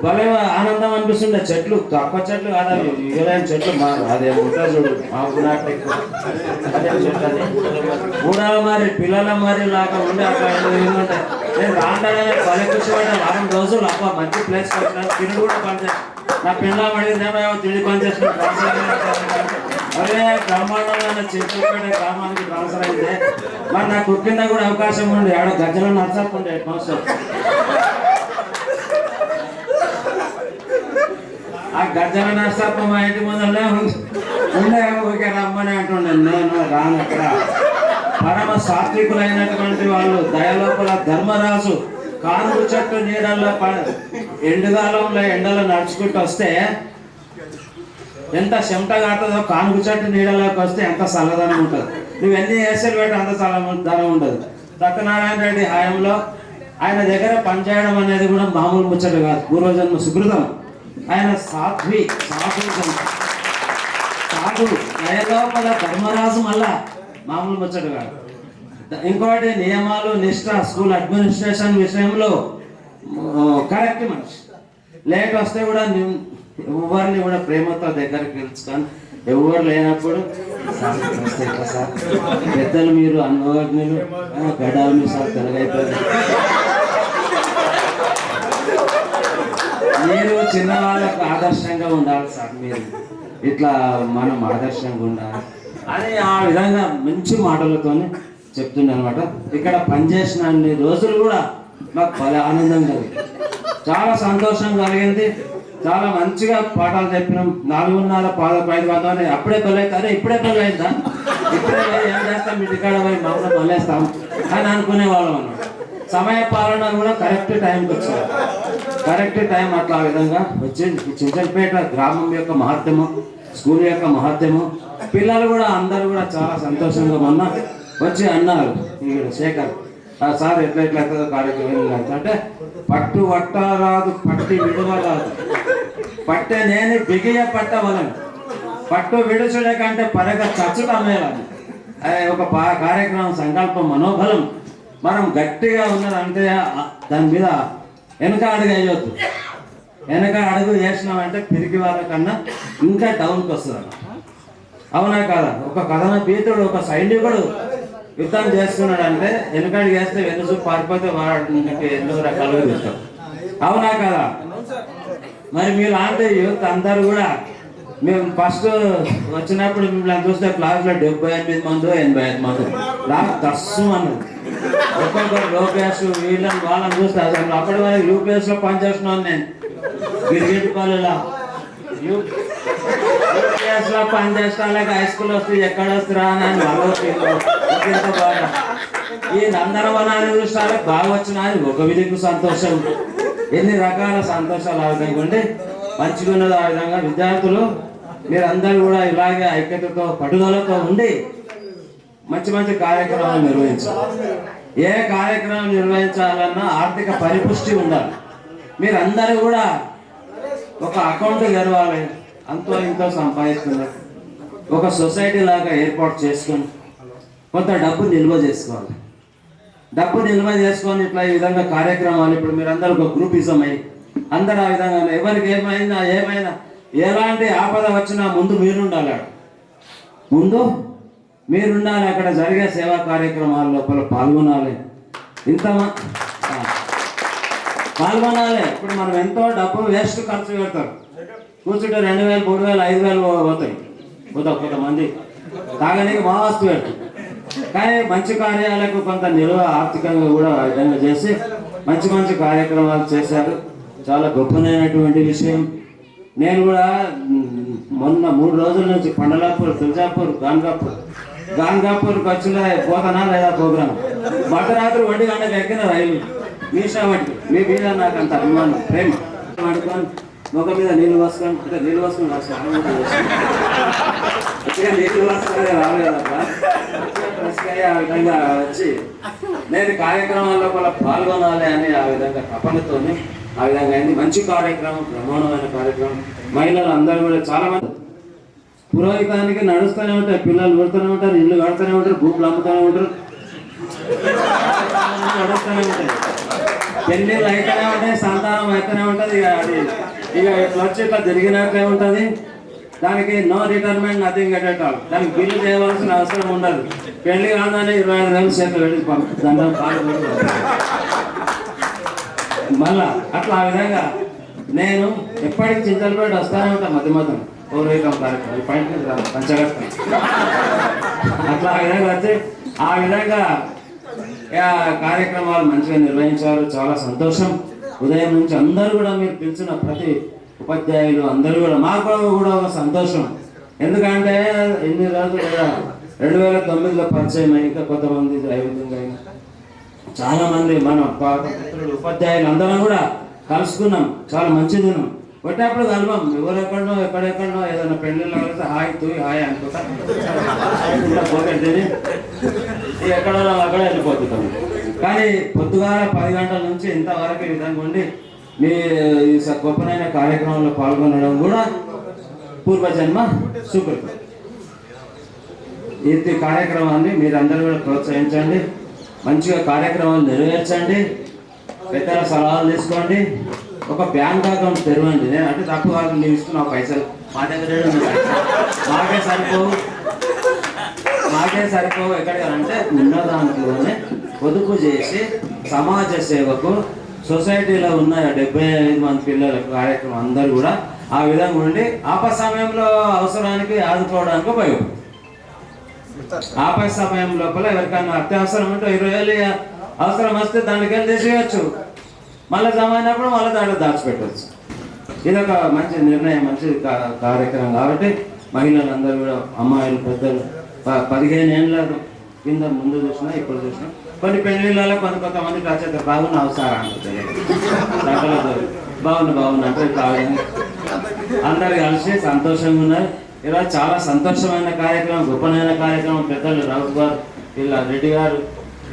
భలే ఆనందం అనిపిస్తుండే. చెట్లు తక్కువ చెట్లు కాదు, ఏదైనా చెట్లు అదే ఉంటా చూడు మా ఊరాట అదే చెట్లు అది ఊరాల మరి పిల్లల మరి లాగా ఉండే అక్కడ ఉంటాయి. నేను రాండానే భలే కూర్చోబడ్డా 4 రోజులు అబ్బా మంచి ప్లేస్ వచ్చిన తిండి కూడా పనిచేస్తాను. నా పిల్లలు అడిగిందేమో తిండి పనిచేస్తున్నాను. అదే బ్రహ్మాండమైన చింతలపేట గ్రామానికి ట్రాన్స్ఫర్ అయితే మరి నాకు కింద కూడా అవకాశం ఉండే ఆడ గజ్జలో నచ్చకుండే హెడ్ మాస్టర్. ఆ గజ్జల నర్సప్ప మా ఇంటి ముందరనే ఉండే ఊరికే రమ్మని అంటుండే. నేను రాను. అక్కడ పరమ సాత్వికులైనటువంటి వాళ్ళు దయలోపల ధర్మరాజు కానుగు చెట్టు నీడల్లో ఎండుగాలంలో ఎండలో నడుచుకుంటూ వస్తే ఎంత చెమట కాటుందో, కానుగు చెట్టు నీడలోకి వస్తే ఎంత చల్లదనం ఉంటుంది. నువ్వు ఎన్ని ఏసీలు పెట్టి అంత చల్లదనం ఉండదు. సత్యనారాయణ రెడ్డి హాయంలో ఆయన దగ్గర పనిచేయడం అనేది కూడా మామూలు ముచ్చట కాదు, పూర్వజన్మ సుకృతం. ఆయన సాధు దయలోపల ధర్మరాజు మళ్ళా మామూలు ముచ్చట కాదు. ఇంకోటి నియమాలు నిష్ఠ, స్కూల్ అడ్మినిస్ట్రేషన్ విషయంలో కరెక్ట్ మనిషి. లేట్ వస్తే కూడా ఎవరిని కూడా ప్రేమతో దగ్గరికి పిలుచుకొని, ఎవరు లేనప్పుడు సార్ నమస్తే ఎట్లా సార్, పెద్దలు మీరు అనుభవజ్ఞులు, గడాలు మీరు సార్ తెలగైపోయింది, మీరు చిన్నవాళ్ళకు ఆదర్శంగా ఉండాలి సార్, మీరు ఇట్లా మనం ఆదర్శంగా ఉండాలి అని ఆ విధంగా మంచి మాటలతోనే చెప్తుండే అనమాట. ఇక్కడ పనిచేసిన అన్ని రోజులు కూడా మాకు భలే ఆనందం కలిగింది, చాలా సంతోషం కలిగింది. చాలా మంచిగా పాఠాలు చెప్పినాం. 4:30 5 అప్పుడే పెళ్ళైతే ఇప్పుడే పెళ్ళైందా, ఇప్పుడే ఏం చేస్తాం, మీ టికాడ పోయి మామూలు మళ్ళేస్తాం అని అనుకునే వాళ్ళం అన్నమాట. సమయ పాలన కూడా కరెక్ట్ టైంకి వచ్చారు, కరెక్ట్ టైం అట్లా ఆ విధంగా వచ్చింది. చింతలపేట గ్రామం యొక్క మహత్యము, స్కూల్ యొక్క మహత్యము, పిల్లలు కూడా అందరూ కూడా చాలా సంతోషంగా మొన్న వచ్చి అన్నారు. ఇక్కడ శేఖర్ సార్ ఎట్లా అవుతుందో కార్యక్రమం అంటే, పట్టు వట్టరాదు పట్టి విడవరాదు, పట్టే నేను బిగియ పట్టవలను, పట్టు విడుచుడే కంటే పరగ చచ్చుట మేలని. ఒక కార్యక్రమం సంకల్పం మనోబలం మనం గట్టిగా ఉన్నదంటే దాని మీద వెనక అడుగు వేయవద్దు. వెనక అడుగు వేసినామంటే పిరికి వాళ్ళకన్నా ఇంకా డౌన్కి వస్తుంది అన్న. అవునా కాదా? ఒక కథన పీతుడు, ఒక సైనికుడు యుద్ధం చేస్తున్నాడు అంటే వెనకడి వేస్తే వెనుసు పారిపోతే వాడికి ఎన్నో రకాలుగా చూస్తాం. అవునా కదా? మరి మీలాంటి యూత్ అందరూ కూడా, మేము ఫస్ట్ వచ్చినప్పుడు మిమ్మల్ని చూస్తే క్లాస్లో 78 మంది 85 మంది క్లాస్ దస్సు అన్నది. ఒక్కొక్కరు లోకేష్ వీళ్ళని వాళ్ళని చూస్తే అసలు అప్పటి వరకు యూపీఎస్లో పనిచేస్తున్నాను నేను, గిరిగిట్టిపల్లిలో యూపీఎస్లో పనిచేస్తాను. హై స్కూల్ వస్తే ఎక్కడ వస్తురా అని వాళ్ళ బాగా ఈ నందనవనాన్ని చూస్తే బాగా వచ్చినా అని ఒక విధికి సంతోషం. ఎన్ని రకాల సంతోషాలు ఆ విధంగా ఉండి మంచిగా ఉన్నది. ఆ విధంగా విద్యార్థులు మీరందరూ కూడా ఇలాగే ఐక్యతతో పట్టుదలతో ఉండి మంచి మంచి కార్యక్రమాలు నిర్వహించాలి. ఏ కార్యక్రమం నిర్వహించాలన్నా ఆర్థిక పరిపుష్టి ఉండాలి. మీరందరూ కూడా ఒక అకౌంట్ తెరవాలి, అంతో ఇంతో సంపాదిస్తున్నారు, ఒక సొసైటీ లాగా ఏర్పాటు చేసుకొని కొంత డబ్బు నిల్వ చేసుకోవాలి. డబ్బు నిల్వ చేసుకొని ఇట్లా ఈ విధంగా కార్యక్రమాలు, ఇప్పుడు మీరందరూ ఒక గ్రూపిజం అయ్యి అందరూ ఆ విధంగా ఎవరికి ఏమైనా ఎలాంటి ఆపద వచ్చినా ముందు మీరుండాలి, ముందు మీరుండాలి. అక్కడ జరిగే సేవా కార్యక్రమాల లోపల పాల్గొనాలి, పాల్గొనాలి. ఇప్పుడు మనం ఎంతో డబ్బు వేస్ట్ ఖర్చు పెడతాం, కూర్చుంటే 2000 3000 5000 పోతాయి. కొంతమంది తాగడానికి మా వస్తు పెడతాం. కానీ మంచి కార్యాలకు కొంత నిల్వ ఆర్థికంగా కూడా విధంగా చేసి మంచి మంచి కార్యక్రమాలు చేశారు. చాలా గొప్పనైనటువంటి విషయం. నేను కూడా మొన్న 3 రోజుల నుంచి పండలాపూర్, తులజాపూర్, గాన్గాపూర్కి వచ్చిన పోతానా లేదా ప్రోగ్రాం. మధ్యరాత్రి 1 గంటకు ఎక్కిన రైలు మీషా వాటికి. మీ మీద నాకు అంత అభిమానం, ప్రేమ. పడుకొని ముఖ మీద నీళ్ళు పోసుకొని, అంటే నీళ్ళు పోసుకొని నీళ్ళు పోసుకొని రాలేదబ్బా. ఆ విధంగా వచ్చి నేను కార్యక్రమాల్లో కూడా పాల్గొనాలి అని ఆ విధంగా తపనతో ఆ విధంగా అయింది. మంచి కార్యక్రమం, బ్రహ్మాండమైన కార్యక్రమం. మహిళలు అందరూ కూడా చాలా మంది పురోహితానికి నడుస్తూనే ఉంటారు, పిల్లలు పెడుతూనే ఉంటారు, ఇల్లు కడుతూనే ఉంటారు, భూములు అమ్ముతూనే ఉంటారు, నడుస్తూనే ఉంటాయి, పెళ్ళిళ్ళు అయితేనే ఉంటాయి, సంతానం అయితేనే ఉంటుంది. ఇక ఇట్లా వచ్చి ఇట్లా జరిగినట్లే ఉంటుంది. దానికి no retirement, nothing at all. దానికి బిల్లు చేయవలసిన అవసరం ఉండదు. పెళ్లి కాగానే 25,000 చేతులు వెళ్ళి దండం పాల్గొంటు మళ్ళా అట్లా. ఆ విధంగా నేను ఎప్పటికీ చింతలపేట వస్తానే ఉంటాను. మధ్య పౌరహితం కార్యక్రమం పంచగట్టం అట్లా ఆ విధంగా వచ్చి ఆ విధంగా కార్యక్రమాలు మంచిగా నిర్వహించారు. చాలా సంతోషం. ఉదయం నుంచి అందరూ కూడా మీరు పిలిచిన ప్రతి ఉపాధ్యాయులు అందరూ కూడా మాకు కూడా ఒక సంతోషం. ఎందుకంటే ఎన్ని రోజులు 2009లో పరిచయం అయ్యి ఇంకా కొంతమంది విధంగా చాలా మంది మన మిత్రులు ఉపాధ్యాయులు అందరం కూడా కలుసుకున్నాం. చాలా మంచి దినం. కొట్టేప్పుడు కలవం, ఎవరెక్కడో ఎక్కడెక్కడో ఏదైనా పెళ్ళిళ్ళు కలిస్తే హాయ్ తూయి హాయ్ అనుకుంటా పోగొట్టి ఎక్కడో అక్కడ వెళ్ళిపోతుంటాం. కానీ పొద్దుగాల 10 గంటల నుంచి ఇంతవరకు ఈ విధంగా ఉండి మీ ఈ గొప్పనైన కార్యక్రమంలో పాల్గొనడం కూడా పూర్వజన్మ సుకృతం. ఈ కార్యక్రమాన్ని మీరందరూ కూడా ప్రోత్సహించండి, మంచిగా కార్యక్రమాలు నెరవేర్చండి, పెద్దల సలహాలు తీసుకోండి, ఒక బ్యాంక్ అకౌంట్ తెరవండి. నేను అంటే తప్పు కాదు, ನೀವು ఇస్తున్నావు పైసలు మా దగ్గర మాకే సరిపోవు ఎక్కడికంటే ఉన్న దాంట్లోనే పొదుపు చేసి సమాజ సేవకు సొసైటీలో ఉన్న 75 మంది పిల్లలకు కార్యక్రమం అందరూ కూడా ఆ విధంగా ఉండి సమయంలో అవసరానికి ఆదుకోవడానికి ఉపయోగం. సమయం లోపల ఎవరికైనా అత్యవసరం ఉంటే 20,000 అవసరం వస్తే దానికెళ్ళి తీసేయచ్చు, మళ్ళీ జమ అయినప్పుడు మళ్ళీ దాంట్లో దాచిపెట్టవచ్చు. ఇది ఒక మంచి నిర్ణయం, మంచి కార్యక్రమం కాబట్టి మహిళలందరూ కూడా, అమ్మాయిలు పెద్దలు 15 ఏళ్ళ కింద ముందు చూసినా ఇప్పుడు చూసినా కొన్ని పెళ్లిళ్ళలో కొంతమంది రచయిత బాగున్న అవసరం అంటుంది, బాగున్నా అంటే అందరు కలిసి సంతోషంగా ఉన్నారు. ఈరోజు చాలా సంతోషమైన కార్యక్రమం, గొప్పనైన కార్యక్రమం. పెద్దలు రావు గారు, ఇలా రెడ్డి గారు,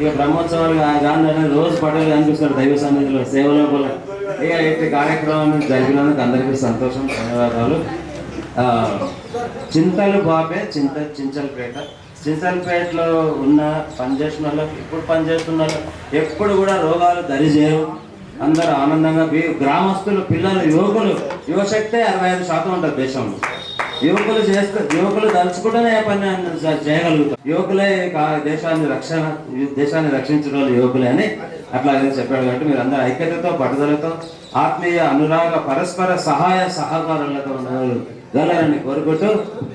ఇక బ్రహ్మోత్సవాలు గాంధీ అనేది రోజు పడేలు కనిపిస్తారు దైవ సన్నిధిలో సేవలో కూడా. ఇక ఇట్టి కార్యక్రమాన్ని జరిపినందుకు అందరికీ సంతోషం, ధన్యవాదాలు. చింతలు బాబే చింతలపేటలో ఉన్న పనిచేసిన వాళ్ళకి, ఇప్పుడు పనిచేస్తున్న వాళ్ళకి ఎప్పుడు కూడా రోగాలు దరిచేయవు. అందరూ ఆనందంగా గ్రామస్తులు, పిల్లలు, యువశక్తే 65% ఉంటుంది దేశంలో. యువకులు తలుచుకుంటేనే ఏ పని చేయగలుగుతారు. యువకులే దేశాన్ని రక్షించిన వాళ్ళు యువకులే అని అట్లా చెప్పాడు. కాబట్టి మీరు అందరూ ఐక్యతతో, పట్టుదలతో, ఆత్మీయ అనురాగ, పరస్పర సహాయ సహకారాలతో గలరని కోరుకుంటూ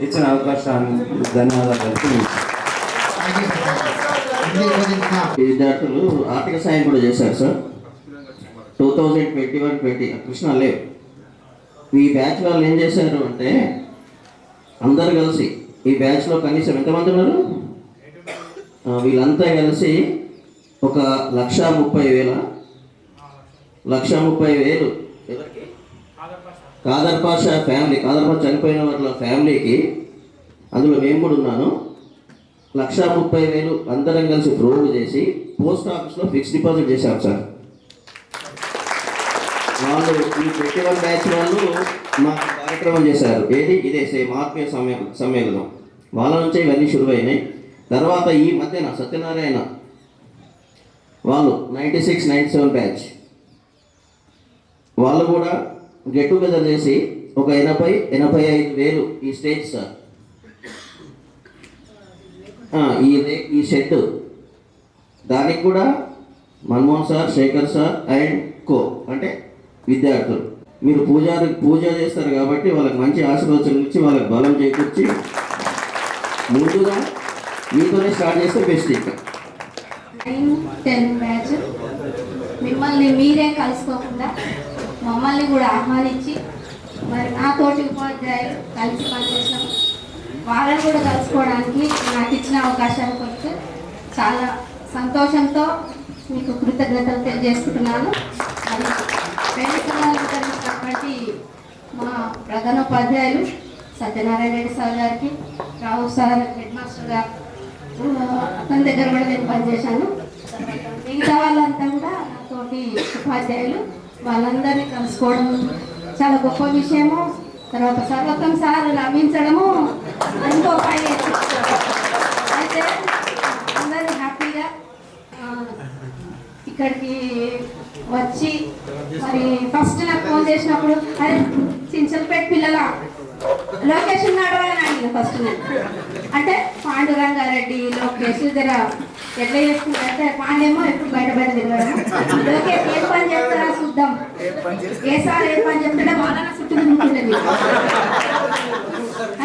ఇచ్చిన అవకాశాన్ని ధన్యవాదాలు. విద్యార్థులు ఆర్థిక సాయం కూడా చేశారు సార్. 2021-20 కృష్ణ లేవు. ఈ బ్యాచ్ వాళ్ళు ఏం చేశారు అంటే అందరు కలిసి, ఈ బ్యాచ్లో కనీసం ఎంతమంది ఉన్నారు, వీళ్ళంతా కలిసి ఒక 1,30,000 ఎవరికి, కాదర్ పాషా ఫ్యామిలీ, కాదర్ పాషా చనిపోయిన వాళ్ళ ఫ్యామిలీకి, అందులో మేము కూడా ఉన్నాను, 1,30,000 అందరం కలిసి ప్రోగ్ చేసి పోస్ట్ ఆఫీస్లో ఫిక్స్డ్ డిపాజిట్ చేశాం సార్. వాళ్ళు ఈ 21 బ్యాచ్ వాళ్ళు మా కార్యక్రమం చేశారు. ఏది ఇదే సేమ్ ఆత్మీయ సమ్మేళనం. వాళ్ళ నుంచే ఇవన్నీ శురువైనాయి. తర్వాత ఈ మధ్యన సత్యనారాయణ వాళ్ళు 96-97 బ్యాచ్ వాళ్ళు కూడా గెట్ టుగెదర్ చేసి ఒక 80,000-85,000 ఈ స్టేజ్ సార్, ఈ షెడ్, దానికి కూడా Manmohan sir, Shekhar sir and co అంటే విద్యార్థులు. మీరు పూజ చేస్తారు కాబట్టి వాళ్ళకి మంచి ఆశీర్వచనలు ఇచ్చి వాళ్ళకి బలం చేకూర్చి ముందుగా మీతోనే స్టార్ట్ చేస్తే బెస్ట్. ఇంకా 9-10 బ్యాచ్ మిమ్మల్ని మీరే కలుసుకోకుండా మమ్మల్ని కూడా ఆహ్వానించి, మరి నాతోటి ఉపాధ్యాయులు కలిసి పనిచేసాం, వాళ్ళని కూడా కలుసుకోవడానికి నాకు ఇచ్చిన అవకాశాన్ని కొరకు చాలా సంతోషంతో మీకు కృతజ్ఞతలు తెలియజేసుకుంటున్నాను. మరి వితరించినటువంటి మా ప్రధానోపాధ్యాయులు సత్యనారాయణ రెడ్డి సార్ గారికి, రావు సార్ హెడ్ మాస్టర్ గారు, అతని దగ్గర కూడా నేను పనిచేశాను. మిగతా వాళ్ళంతా కూడా నాతోటి ఉపాధ్యాయులు, వాళ్ళందరినీ కలుసుకోవడం చాలా గొప్ప విషయము. తర్వాత సర్వోత్తమ్ సార్ లభించడము ఎంతో పై. అయితే అందరూ హ్యాపీగా ఇక్కడికి వచ్చి, మరి ఫస్ట్ నాకు ఫోన్ చేసినప్పుడు అదే చించలపేట పిల్లల లొకేషన్ నడవాలని అడిగిన ఫస్ట్ నేను. అంటే పాండురంగారెడ్డి లోకేష్ దగ్గర ఎట్లా చేసుకుంటారంటే, పాండేమో ఎప్పుడు బయట తిరగడం, లోకేష్ ఏ పని చెప్తారా చూద్దాం, ఏ సార్ ఏ పని చెప్తాడో వాళ్ళని చుట్టూ తిరుగుతుండేది.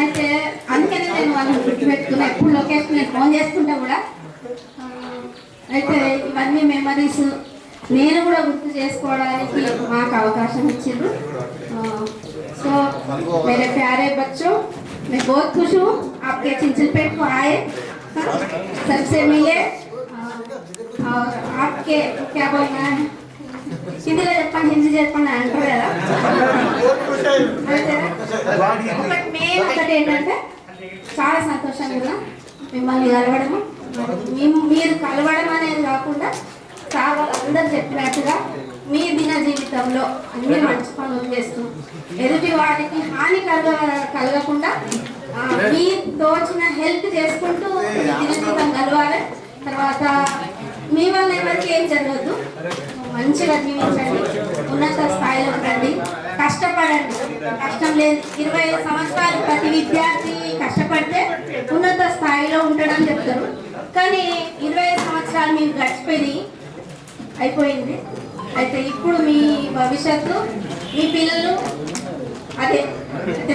అయితే అందుకనే నేను వాళ్ళని గుర్తుపెట్టుకున్నా, ఎప్పుడు లోకేష్ నేను ఫోన్ చేసుకుంటా కూడా. అయితే ఇవన్నీ మెమరీస్ నేను కూడా గుర్తు చేసుకోవడానికి మాకు అవకాశం ఇచ్చిండ్రు. సో मेरे प्यारे बच्चों, मैं बहुत खुश हूँ आपके चिंचलपेट को आए, सबसे मिले, और आपके क्या बोलना है హిందీలో చెప్పండి, హిందీ చెప్పండి అంటారు కదా. ఒకటి మెయిన్ ఒకటి ఏంటంటే చాలా సంతోషంగా మిమ్మల్ని కలవడము, మీరు కలవడం అనేది కాకుండా సార్ అందరు చెప్పినట్టుగా మీ దిన జీవితంలో అన్ని మంచి పనులు చేస్తూ ఎదుటి వాడికి హాని కలగకుండా మీ తోచిన హెల్ప్ చేసుకుంటూ దిన జీవితం కలవాలి. తర్వాత మీ వల్ల ఎవరికి ఏం జరగద్దు, మంచిగా జీవించండి, ఉన్నత స్థాయిలో ఉండండి, కష్టపడండి. కష్టం లేదు, 25 సంవత్సరాలు ప్రతి విద్యార్థి కష్టపడితే ఉన్నత స్థాయిలో ఉంటాడని చెప్తారు. కానీ 25 సంవత్సరాలు మీకు గడిచిపోయి అయిపోయింది. అయితే ఇప్పుడు మీ భవిష్యత్తు మీ పిల్లలు అయితే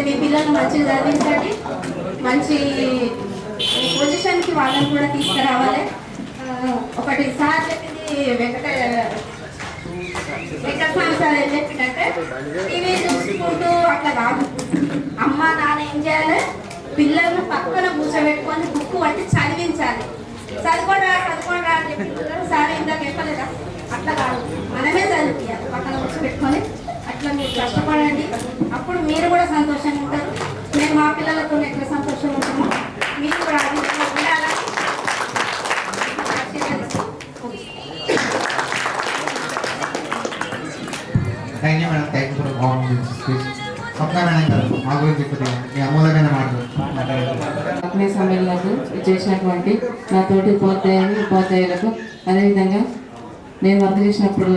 మీ పిల్లలు మంచిగా చదివించండి, మంచి పొజిషన్కి వాళ్ళని కూడా తీసుకురావాలి. ఒకటి సార్ చెప్పింది వెంకటస్వామి సార్ ఏం చెప్పిందంటే టీవీ చూసుకుంటూ అట్లా కాదు, అమ్మ నాన్న ఏం చేయాలి, పిల్లలను పక్కన కూర్చోబెట్టుకొని బుక్ పట్టి చదివించాలి. చదువుకోండి అని చెప్పి సార్ ఇందాక చెప్పలేదా, అట్లా కాదు, మనమే చదివించాలి పక్కన కూర్చోబెట్టుకొని. అట్లా మీరు కష్టపడండి, అప్పుడు మీరు కూడా సంతోషంగా ఉంటారు. మేము మా పిల్లలతో ఎట్లా సంతోషంగా ఉంటాము, మీరు కూడా అది ఉండాలని thank you madam, thank you for speech. Swapna madam గారు మా గురించి కొద్దిగా మీ అమూల్యమైన మాట్లాడారు. ఆత్మీయ సమ్మేళనకు చేసినటువంటి నా తోటి ఉపాధ్యాయులకు, అదేవిధంగా నేను వర్క్ చేసినప్పుడు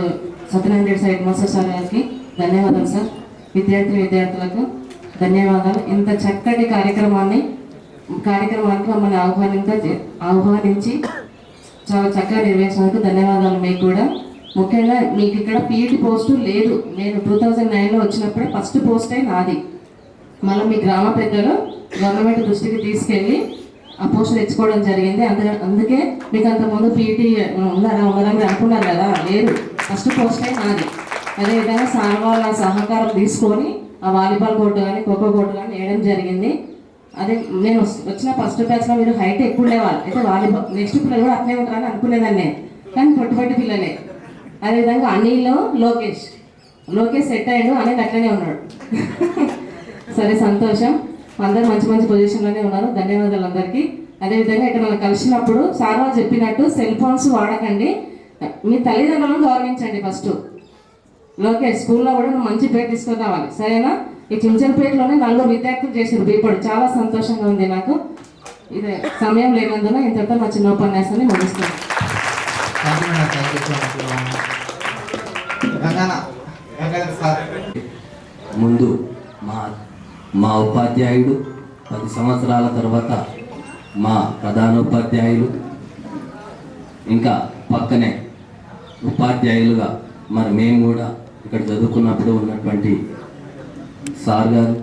Satyanarayana Reddy side master sir గారికి ధన్యవాదాలు సార్. విద్యార్థులకు ధన్యవాదాలు. ఇంత చక్కటి కార్యక్రమానికి మమ్మల్ని ఆహ్వానించి చాలా చక్కగా నిర్వహించినందుకు ధన్యవాదాలు. మీకు కూడా ముఖ్యంగా మీకు ఇక్కడ పీఈటీ పోస్టు లేదు. నేను 2009లో వచ్చినప్పుడే ఫస్ట్ పోస్టే నాది. మళ్ళీ మీ గ్రామ పెద్దలు గవర్నమెంట్ దృష్టికి తీసుకెళ్ళి ఆ పోస్ట్ తెచ్చుకోవడం జరిగింది. అందుకే మీకు అంతకుముందు పీఈటీ ఉన్నారా మీరు అనుకున్నారు కదా, లేదు, ఫస్ట్ పోస్టే నాది. అదేవిధంగా సార్ వాళ్ళ సహకారం తీసుకొని ఆ వాలీబాల్ కోర్టు కానీ ఖోఖో కోర్టు కానీ వేయడం జరిగింది. అదే నేను వచ్చిన ఫస్ట్ బ్యాచ్లో మీరు హైట్ ఎక్కువ ఉండేవాళ్ళు, అయితే వాలీబాల్ నెక్స్ట్ పిల్లలు కూడా అట్లే ఉంటారని అనుకునేదాన్ని నేను, కానీ పొట్టి పిల్లలే. అదేవిధంగా అనిల్లో లోకేష్ సెట్ అయ్యాడు, అనిల్ అట్లనే ఉన్నాడు. సరే, సంతోషం. అందరూ మంచి మంచి పొజిషన్లోనే ఉన్నారు. ధన్యవాదాలు అందరికీ. అదేవిధంగా ఇక్కడ మనం కలిసినప్పుడు సార్ వాళ్ళు చెప్పినట్టు సెల్ ఫోన్స్ వాడకండి, మీ తల్లిదండ్రులను గౌరవించండి. ఫస్ట్ లోకేష్ స్కూల్లో కూడా నువ్వు మంచి పేరు తీసుకొని రావాలి, సరేనా? ఈ చించలపేటలోనే 4 విద్యార్థులు చేశారు బీపడు. చాలా సంతోషంగా ఉంది నాకు. ఇది సమయం లేనందున ఇంతటితో మా చిన్న ఉపన్యాసాన్ని ముగిస్తున్నాను. Thank you madam, thank you so much. ముందు మా ఉపాధ్యాయుడు, 10 సంవత్సరాల తర్వాత మా ప్రధానోపాధ్యాయులు, ఇంకా పక్కనే ఉపాధ్యాయులుగా మరి మేము కూడా ఇక్కడ చదువుకున్నప్పుడు ఉన్నటువంటి సార్ గారు,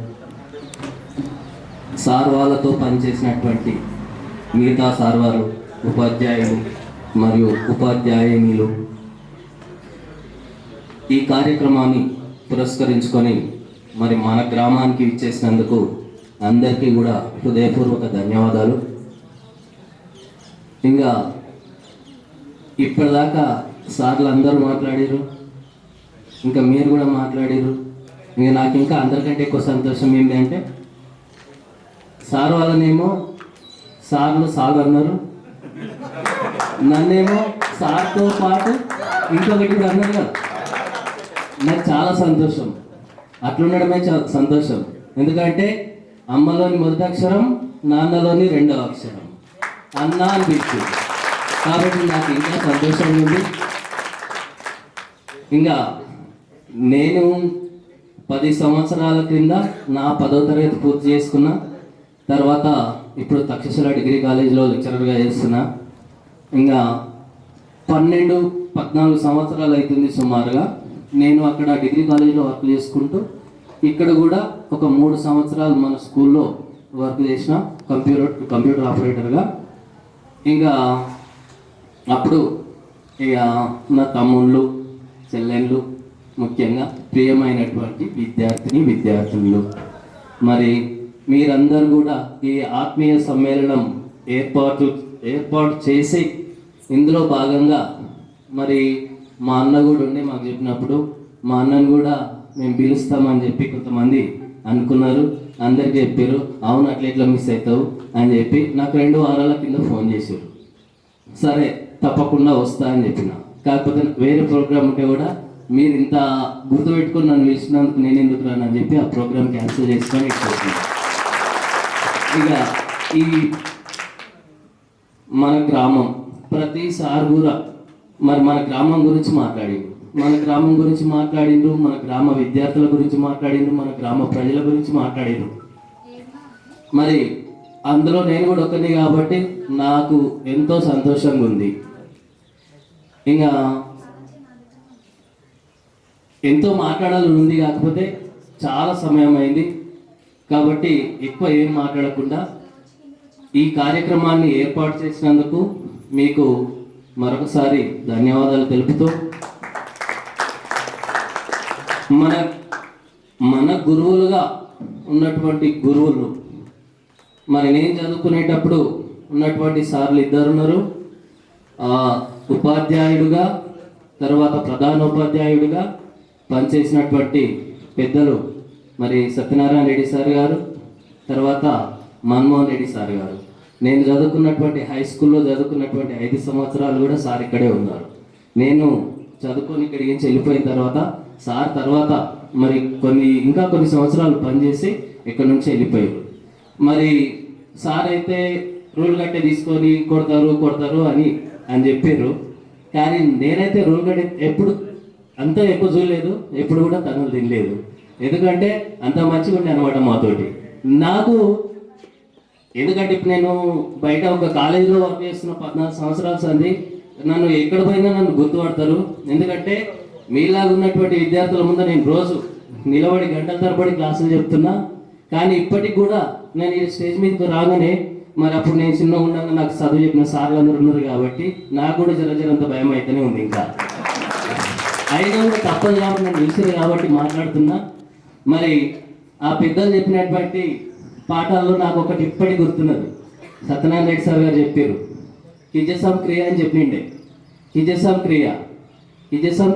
సార్ వాళ్ళతో పనిచేసినటువంటి మిగతా సార్ వారు, ఉపాధ్యాయులు మరియు ఉపాధ్యాయునిలు, ఈ కార్యక్రమాన్ని పురస్కరించుకొని మరి మన గ్రామానికి ఇచ్చేసినందుకు అందరికీ కూడా హృదయపూర్వక ధన్యవాదాలు. ఇంకా ఇప్పటిదాకా సార్లు అందరూ మాట్లాడారు, ఇంకా మీరు కూడా మాట్లాడారు. ఇంకా నాకు ఇంకా అందరికంటే ఎక్కువ సంతోషం ఏంటంటే సార్ వాళ్ళనేమో సార్ అన్నారు, నన్నేమో సార్తో పాటు ఇంకొకటి కూడా అన్నారు కదా. నాకు చాలా సంతోషం, అట్లుండడమే చాలా సంతోషం. ఎందుకంటే అమ్మలోని మొదటి అక్షరం, నాన్నలోని 2వ అక్షరం అన్న అనిపించింది. కాబట్టి నాకు ఇంకా సంతోషంగా ఉంది. ఇంకా నేను 10 సంవత్సరాల క్రింద నా 10వ తరగతి పూర్తి చేసుకున్నా. తర్వాత ఇప్పుడు తక్షశిల డిగ్రీ కాలేజీలో లెక్చరర్గా చేస్తున్నా. ఇంకా 12-14 సంవత్సరాలు అవుతుంది సుమారుగా. నేను అక్కడ డిగ్రీ కాలేజీలో వర్క్ చేసుకుంటూ ఇక్కడ కూడా ఒక 3 సంవత్సరాలు మన స్కూల్లో వర్క్ చేసిన కంప్యూటర్ ఆపరేటర్గా. ఇంకా అప్పుడు ఇక నా తమ్ముళ్ళు, చెల్లెళ్ళు, ముఖ్యంగా ప్రియమైనటువంటి విద్యార్థులు, మరి మీరందరూ కూడా ఈ ఆత్మీయ సమ్మేళనం ఏర్పాటు చేసి ఇందులో భాగంగా మరి మా అన్న కూడా ఉండి మాకు చెప్పినప్పుడు మా అన్నను కూడా మేము పిలుస్తామని చెప్పి కొంతమంది అనుకున్నారు. అందరికీ చెప్పారు, అవును అట్లా మిస్ అవుతావు అని చెప్పి నాకు 2 వారాల కింద ఫోన్ చేశారు. సరే తప్పకుండా వస్తా అని చెప్పిన. కాకపోతే వేరే ప్రోగ్రామ్ ఉంటే కూడా మీరు ఇంత గుర్తుపెట్టుకొని నన్ను పిలిచినందుకు నేను ఎందుకు రాను అని చెప్పి ఆ ప్రోగ్రామ్ క్యాన్సిల్ చేసుకొని ఇచ్చేస్తున్నాను. ఇక ఈ మన గ్రామం ప్రతిసారి కూడా మరి మన గ్రామం గురించి మాట్లాడిండు, మన గ్రామం గురించి మాట్లాడిండు, మన గ్రామ విద్యార్థుల గురించి మాట్లాడిండు, మన గ్రామ ప్రజల గురించి మాట్లాడిండు. మరి అందులో నేను కూడా ఒకరిని కాబట్టి నాకు ఎంతో సంతోషంగా ఉంది. ఇంకా ఎంతో మాట్లాడాలని ఉంది, కాకపోతే చాలా సమయం అయింది కాబట్టి ఎక్కువ ఏం మాట్లాడకుండా ఈ కార్యక్రమాన్ని ఏర్పాటు చేసినందుకు మీకు మరొకసారి ధన్యవాదాలు తెలుపుతూ మన గురువులుగా ఉన్నటువంటి గురువులు మరి నేను చదువుకునేటప్పుడు ఉన్నటువంటి సార్లు ఇద్దరు ఉన్నారు. ఉపాధ్యాయుడుగా తర్వాత ప్రధానోపాధ్యాయుడిగా పనిచేసినటువంటి పెద్దలు మరి సత్యనారాయణ రెడ్డి సార్ గారు, తర్వాత మన్మోహన్ రెడ్డి సార్ గారు. నేను చదువుకున్నటువంటి హై స్కూల్లో చదువుకున్నటువంటి 5 సంవత్సరాలు కూడా సార్ ఇక్కడే ఉన్నారు. నేను చదువుకొని ఇక్కడికి నుంచి వెళ్ళిపోయిన తర్వాత సార్ తర్వాత మరి ఇంకా కొన్ని సంవత్సరాలు పనిచేసి ఇక్కడ నుంచి వెళ్ళిపోయారు. మరి సార్ అయితే రూల్ గట్టే తీసుకొని కొడతారు అని చెప్పారు. కానీ నేనైతే రూల్ గట్టే ఎప్పుడు అంతా ఎక్కువ చూడలేదు, ఎప్పుడు కూడా తనులు తినలేదు. ఎందుకంటే అంత మంచిగా ఉండే అనమాట మాతోటి. నాకు ఎందుకంటే ఇప్పుడు నేను బయట ఒక కాలేజీలో వర్క్ చేస్తున్న 14 సంవత్సరాల సంది నన్ను ఎక్కడ పోయినా నన్ను గుర్తుపడతారు. ఎందుకంటే మీలాగా ఉన్నటువంటి విద్యార్థుల ముందు నేను రోజు నిలబడి గంటల తరబడి క్లాసులు చెప్తున్నా. కానీ ఇప్పటికి కూడా నేను ఈ స్టేజ్ మీదకి రాగానే మరి అప్పుడు నేను చిన్నగా ఉండగా నాకు చదువు చెప్పిన సార్లు అందరూ ఉన్నారు కాబట్టి నాకు కూడా జరంత భయం అయితేనే ఉంది. ఇంకా అయినా కూడా తప్పదు కాబట్టి నన్ను పిలిచారు కాబట్టి మాట్లాడుతున్నా. మరి ఆ పెద్దలు చెప్పినటువంటి పాఠాల్లో నాకు ఒకటి ఇప్పటికి గుర్తున్నది. సత్యనారాయణ రెడ్డి సార్ గారు చెప్పారు, కిజసం క్రియ అని చెప్పిండే. కిజసం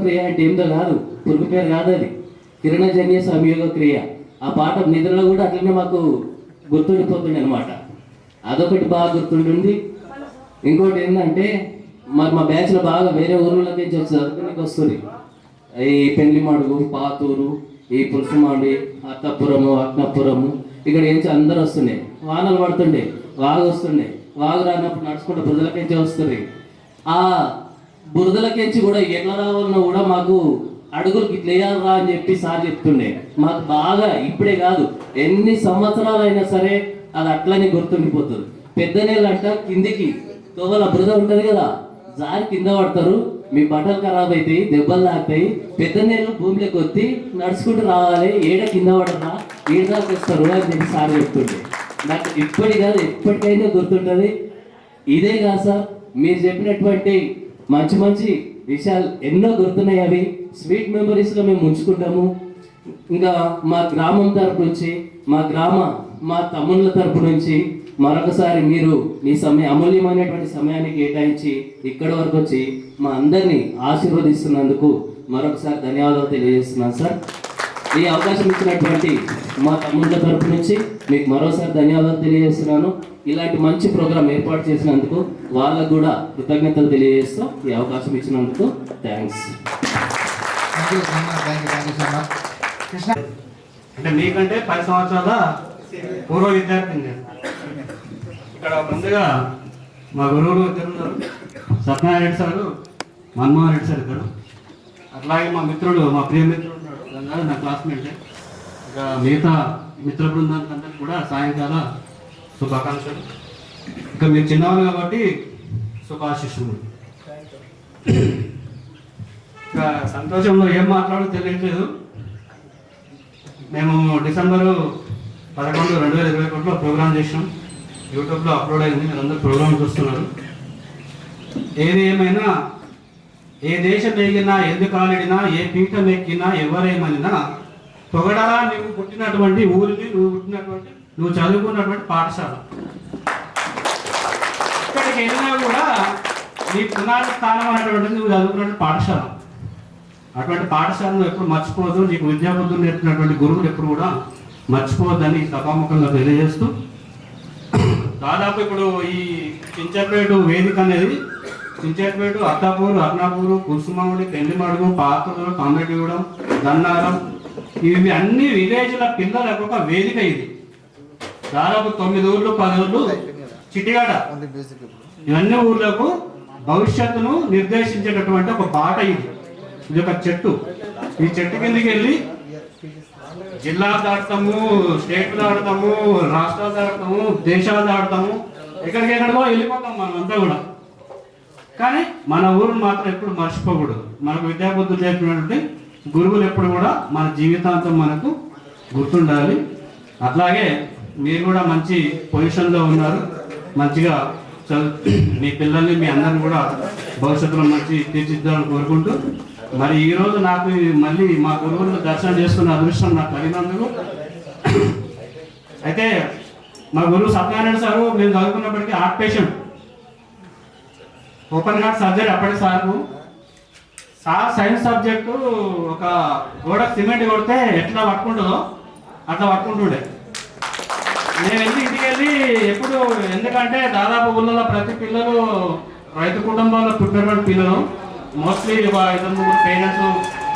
క్రియ అంటే ఏందో కాదు, పురుగు పేరు కాదు, అది కిరణజన్య సంయోగ క్రియ. ఆ పాట నిద్రలో కూడా అట్లనే మాకు గుర్తుండిపోతుండే అనమాట. అదొకటి బాగా గుర్తుంటుంది. ఇంకోటి ఏంటంటే మరి మా బ్యాచ్లో బాగా వేరే ఊర్లకి చదువుకునేకి వస్తుంది. ఈ పెండ్లిమడుగు, పాతూరు, ఈ పులుసుమాడి, అత్తపురము, అగ్నపురము, ఇక్కడ ఏంచి అందరూ వస్తుండే. వానలు పడుతుండే, వాగు వస్తుండే. వాగు రానప్పుడు నడుచుకుంటే బురదలకెంచి వస్తుంది. ఆ బురదలకెంచి కూడా ఎట్లా రావాలన్నా కూడా మాకు అడుగులకి ఇట్లా వేయాలరా అని చెప్పి సార్ చెప్తుండే. మాకు బాగా ఇప్పుడే కాదు, ఎన్ని సంవత్సరాలైనా సరే అది అట్లనే గుర్తుండిపోతుంది. పెద్ద నీళ్ళు అంట కిందికి తోవల బురద ఉంటుంది కదా, జారి కింద పడతారు, మీ బట్టలు ఖరాబ్ అవుతాయి, దెబ్బలు తాకుతాయి. పెద్ద నీళ్ళు భూమిలోకి వచ్చి నడుచుకుంటూ రావాలి, ఏడ కింద పడరా, ఏడు దాకా వస్తారు అని చెప్పి సార్ చెప్తుండే. నాకు ఇప్పటి కాదు ఎప్పటికైనా గుర్తుంటుంది. ఇదే కాదు సార్, మీరు చెప్పినటువంటి మంచి మంచి విషయాలు ఎన్నో గుర్తున్నాయి. అవి స్వీట్ మెమరీస్గా మేము ఉంచుకుంటాము. ఇంకా మా గ్రామం తరపు నుంచి, మా తమ్ముళ్ళ తరపు నుంచి మరొకసారి మీరు మీ అమూల్యమైనటువంటి సమయాన్ని కేటాయించి ఇక్కడి వరకు వచ్చి మా అందరినీ ఆశీర్వదిస్తున్నందుకు మరొకసారి ధన్యవాదాలు తెలియజేస్తున్నాను సార్. ఈ అవకాశం ఇచ్చినటువంటి మా తమ్ముళ్ళ తరపు నుంచి మీకు మరోసారి ధన్యవాదాలు తెలియజేస్తున్నాను. ఇలాంటి మంచి ప్రోగ్రాం ఏర్పాటు చేసినందుకు వాళ్ళకు కూడా కృతజ్ఞతలు తెలియజేస్తూ ఈ అవకాశం ఇచ్చినందుకు థ్యాంక్స్. అంటే మీకంటే 10 సంవత్సరాల పూర్వ విద్యార్థిని. ఇక్కడ ముందుగా మా గురువులు ఇద్దరు ఉన్నారు, సత్యనారాయణ రెడ్డి సారు, మన్మోహన్ రెడ్డి సార్ ఇద్దరు. అట్లాగే మా మిత్రుడు, మా ప్రియ మిత్రుడు ఉన్నాడు గంగారు, నా క్లాస్మేట్. ఇక మిగతా మిత్ర బృందానికి అందరికీ కూడా సాయంకాల శుభాకాంక్షలు. ఇక మీరు చిన్నవాళ్ళు కాబట్టి శుభాశిష్యులు. ఇక సంతోషంలో ఏం మాట్లాడో తెలియట్లేదు. మేము డిసెంబరు 11, 2021లో ప్రోగ్రామ్ చేసినాం. యూట్యూబ్లో అప్లోడ్ అయింది, మీరు అందరూ ప్రోగ్రామ్ చూస్తున్నారు. ఏది ఏమైనా, ఏ దేశం ఎగినా, ఎందుకు కాలిడినా, ఏ పీఠం ఎక్కినా, ఎవరేమనినా పొగడరా నువ్వు పుట్టినటువంటి ఊరిని, నువ్వు చదువుకున్నటువంటి పాఠశాల. ఇక్కడికి వెళ్ళినా కూడా నీ పునాది స్థానం అనేటువంటిది నువ్వు చదువుకున్నటువంటి పాఠశాల. అటువంటి పాఠశాలను ఎప్పుడు మర్చిపోవద్దు. నీకు విద్యాబుద్ధులు నేర్పినటువంటి గురువులు ఎప్పుడు కూడా మర్చిపోవద్దని సభాముఖంగా తెలియజేస్తూ, దాదాపు ఇప్పుడు ఈ ఇంటర్ప్రేట్ వేదిక అనేది చించేపేట, అత్తాపూరు, అర్నాపూరు, కుర్సుమామిడి, పెండిమడుగు, పాతూరు, కామెడీగూడెం, గన్నారం, ఇవి అన్ని విలేజ్ల పిల్లలకు ఒక వేదిక ఇది. దాదాపు 9 ఊర్లు 10 ఊర్లు చిటిగాడ, ఇవన్నీ ఊర్లకు భవిష్యత్తును నిర్దేశించేటటువంటి ఒక బాట ఇది. ఇది ఒక చెట్టు. ఈ చెట్టు కిందకి వెళ్ళి జిల్లాలు దాటుతాము, స్టేట్లు దాటుతాము, రాష్ట్రాలు దాటుతాము, దేశాలు దాటుతాము, ఎక్కడికెక్కడికో వెళ్ళిపోతాం మనం అంతా కూడా. కానీ మన ఊరు మాత్రం ఎప్పుడు మర్చిపోకూడదు. మనకు విద్యాబుద్ధులు చెప్పినటువంటి గురువులు ఎప్పుడు కూడా మన జీవితాంతం మనకు గుర్తుండాలి. అట్లాగే మీరు కూడా మంచి పొజిషన్లో ఉన్నారు. మంచిగా మీ పిల్లల్ని, మీ అందరిని కూడా భవిష్యత్తులో మంచి తీర్చిదిద్దాలని కోరుకుంటూ, మరి ఈరోజు నాకు మళ్ళీ మా గురువులను దర్శనం చేసుకున్న అదృష్టం నాకు కలిగినందుకు. అయితే మా గురువు సత్యనారాయణ సారు మేము చదువుకున్నప్పటికీ heart patient, open heart surgery. అప్పటి సార్కు సైన్స్ సబ్జెక్టు ఒక గోడకు సిమెంట్ కొడితే ఎట్లా పట్టుకుంటుందో అట్లా పట్టుకుంటుండే. నేను ఇంటికి వెళ్ళి ఎప్పుడు, ఎందుకంటే దాదాపు ఊళ్ళలో ప్రతి పిల్లలు రైతు కుటుంబాల్లో పుట్టినటువంటి పిల్లలు, మోస్ట్లీ 2-3 పేరెంట్స్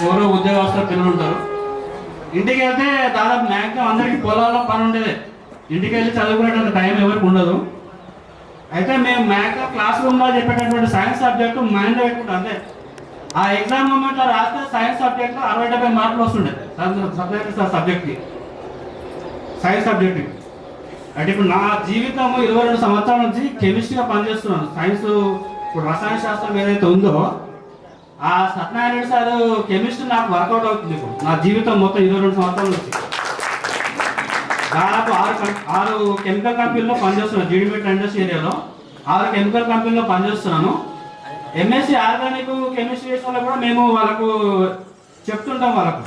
ఎవరో ఉద్యోగస్తుల పిల్లలు ఉంటారు. ఇంటికి వెళ్తే దాదాపు మ్యాక్సిమం అందరికీ పొలాల్లో పని ఉండేది. ఇంటికి వెళ్ళి చదువుకునేటువంటి టైం ఎవరికి ఉండదు. అయితే మేము మ్యాక్సిమం క్లాస్ రూమ్లో చెప్పేటటువంటి సైన్స్ సబ్జెక్టు మైండ్లో పెట్టుకుంటాం. అంటే ఆ ఎగ్జామ్ మూమెంట్లో రాస్తే సైన్స్ సబ్జెక్ట్లో 60-70 మార్కులు వస్తుండే సబ్జెక్ట్కి, సైన్స్ సబ్జెక్ట్కి. అంటే ఇప్పుడు నా జీవితం 22 సంవత్సరాల నుంచి కెమిస్ట్రీగా పనిచేస్తున్నాను. సైన్స్ ఇప్పుడు రసాయన శాస్త్రం ఏదైతే ఉందో ఆ సత్యనారాయణ సార్ కెమిస్ట్రీ నాకు వర్కౌట్ అవుతుంది. ఇప్పుడు నా జీవితం మొత్తం 22 సంవత్సరాల నుంచి దాదాపు 6 కెమికల్ కంపెనీలో పనిచేస్తున్నాను. జీడిమెట్ల ఇండస్ట్రీ ఏరియాలో 6 కెమికల్ కంపెనీలో పనిచేస్తున్నాను. ఎంఎస్సి ఆర్గానిక్ కెమిస్ట్రీ చేసిన వాళ్ళు కూడా మేము వాళ్ళకు చెప్తుంటాం. వాళ్ళకు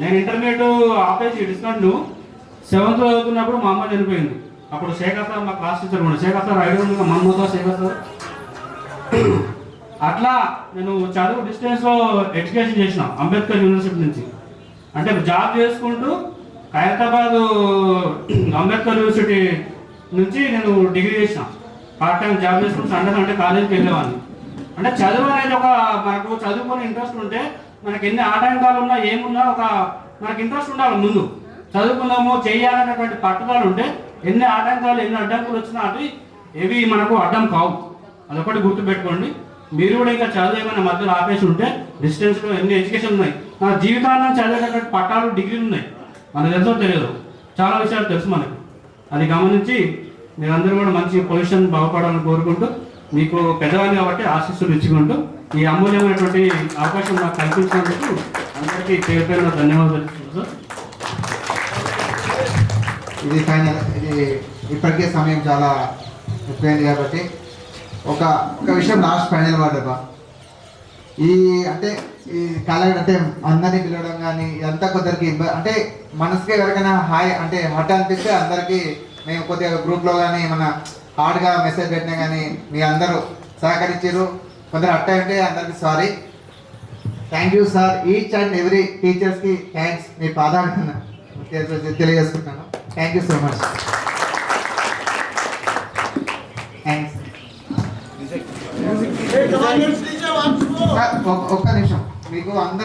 నేను ఇంటర్మీడియట్ ఆపేసి డిస్కౌంట్ 7th చదువుతున్నప్పుడు మా అమ్మ చనిపోయింది. అప్పుడు శేఖర్ సార్ మా క్లాస్ టీచర్ కూడా, శేఖర్ సార్ ఐడియా ఉంది, మన్మోహన్ శేఖర్ సార్. అట్లా నేను చదువు డిస్టెన్స్లో ఎడ్యుకేషన్ చేసిన అంబేద్కర్ యూనివర్సిటీ నుంచి. అంటే జాబ్ చేసుకుంటూ ఖైరతాబాద్ అంబేద్కర్ యూనివర్సిటీ నుంచి నేను డిగ్రీ చేసిన. పార్ట్ టైం జాబ్ చేసుకుంటూ సండే కాలేజీకి వెళ్ళేవాడిని. అంటే చదువు అనేది ఒక, మనకు చదువుకునే ఇంట్రెస్ట్ ఉంటే మనకి ఎన్ని ఆటంకాలు ఉన్నా ఏమున్నా ఒక మనకి ఇంట్రెస్ట్ ఉండాలి. ముందు చదువుకుందాము చేయాలనేటువంటి పట్టుదల ఉంటే ఎన్ని ఆటంకాలు, ఎన్ని అడ్డంకులు వచ్చినా అవి ఏవి మనకు అడ్డం కావు. అదొకటి గుర్తుపెట్టుకోండి. మీరు కూడా ఇంకా చదువు ఏమైనా మధ్యలో ఆపేసి ఉంటే డిస్టెన్స్లో ఎన్ని ఎడ్యుకేషన్ ఉన్నాయి. మన జీవితాల్లో చదివేటటువంటి పట్టాలు, డిగ్రీలు ఉన్నాయి. మనకు తెలుసో తెలియదు, చాలా విషయాలు తెలుసు మనకు. అది గమనించి మీరందరూ కూడా మంచి పొజిషన్ బాగుపడాలని కోరుకుంటూ, మీకు పెద్దవాళ్ళు కాబట్టి ఆశీస్సులు ఇచ్చుకుంటూ ఈ అమూల్యమైనటువంటి అవకాశం నాకు కల్పించినందుకు అందరికీ పేరు పేరున ధన్యవాదాలు సార్. ఇది ఫైనల్. ఇది ఇప్పటికే సమయం చాలా ఎక్కువైంది కాబట్టి ఒక విషయం లాస్ట్ ఫైనల్ మాట. ఈ అంటే ఈ కాలేజ్ అంటే అందరినీ పిలవడం కానీ ఇదంతా కొందరికి అంటే మనసుకి ఎవరికైనా హాయ్ అంటే హట్ అనిపిస్తే అందరికీ మేము కొద్దిగా గ్రూప్లో కానీ మన హార్డ్గా మెసేజ్ పెట్టినా కానీ మీ అందరూ సహకరించారు. కొందరు హట్ అంటే అందరికీ sorry. Thank you sir. Each and every టీచర్స్కి థ్యాంక్స్. మీ పాదాలను తెలియజేసుకుంటున్నాను. Thank you so much. Thanks. ఒక్క నిమిషం, మీకు అందరూ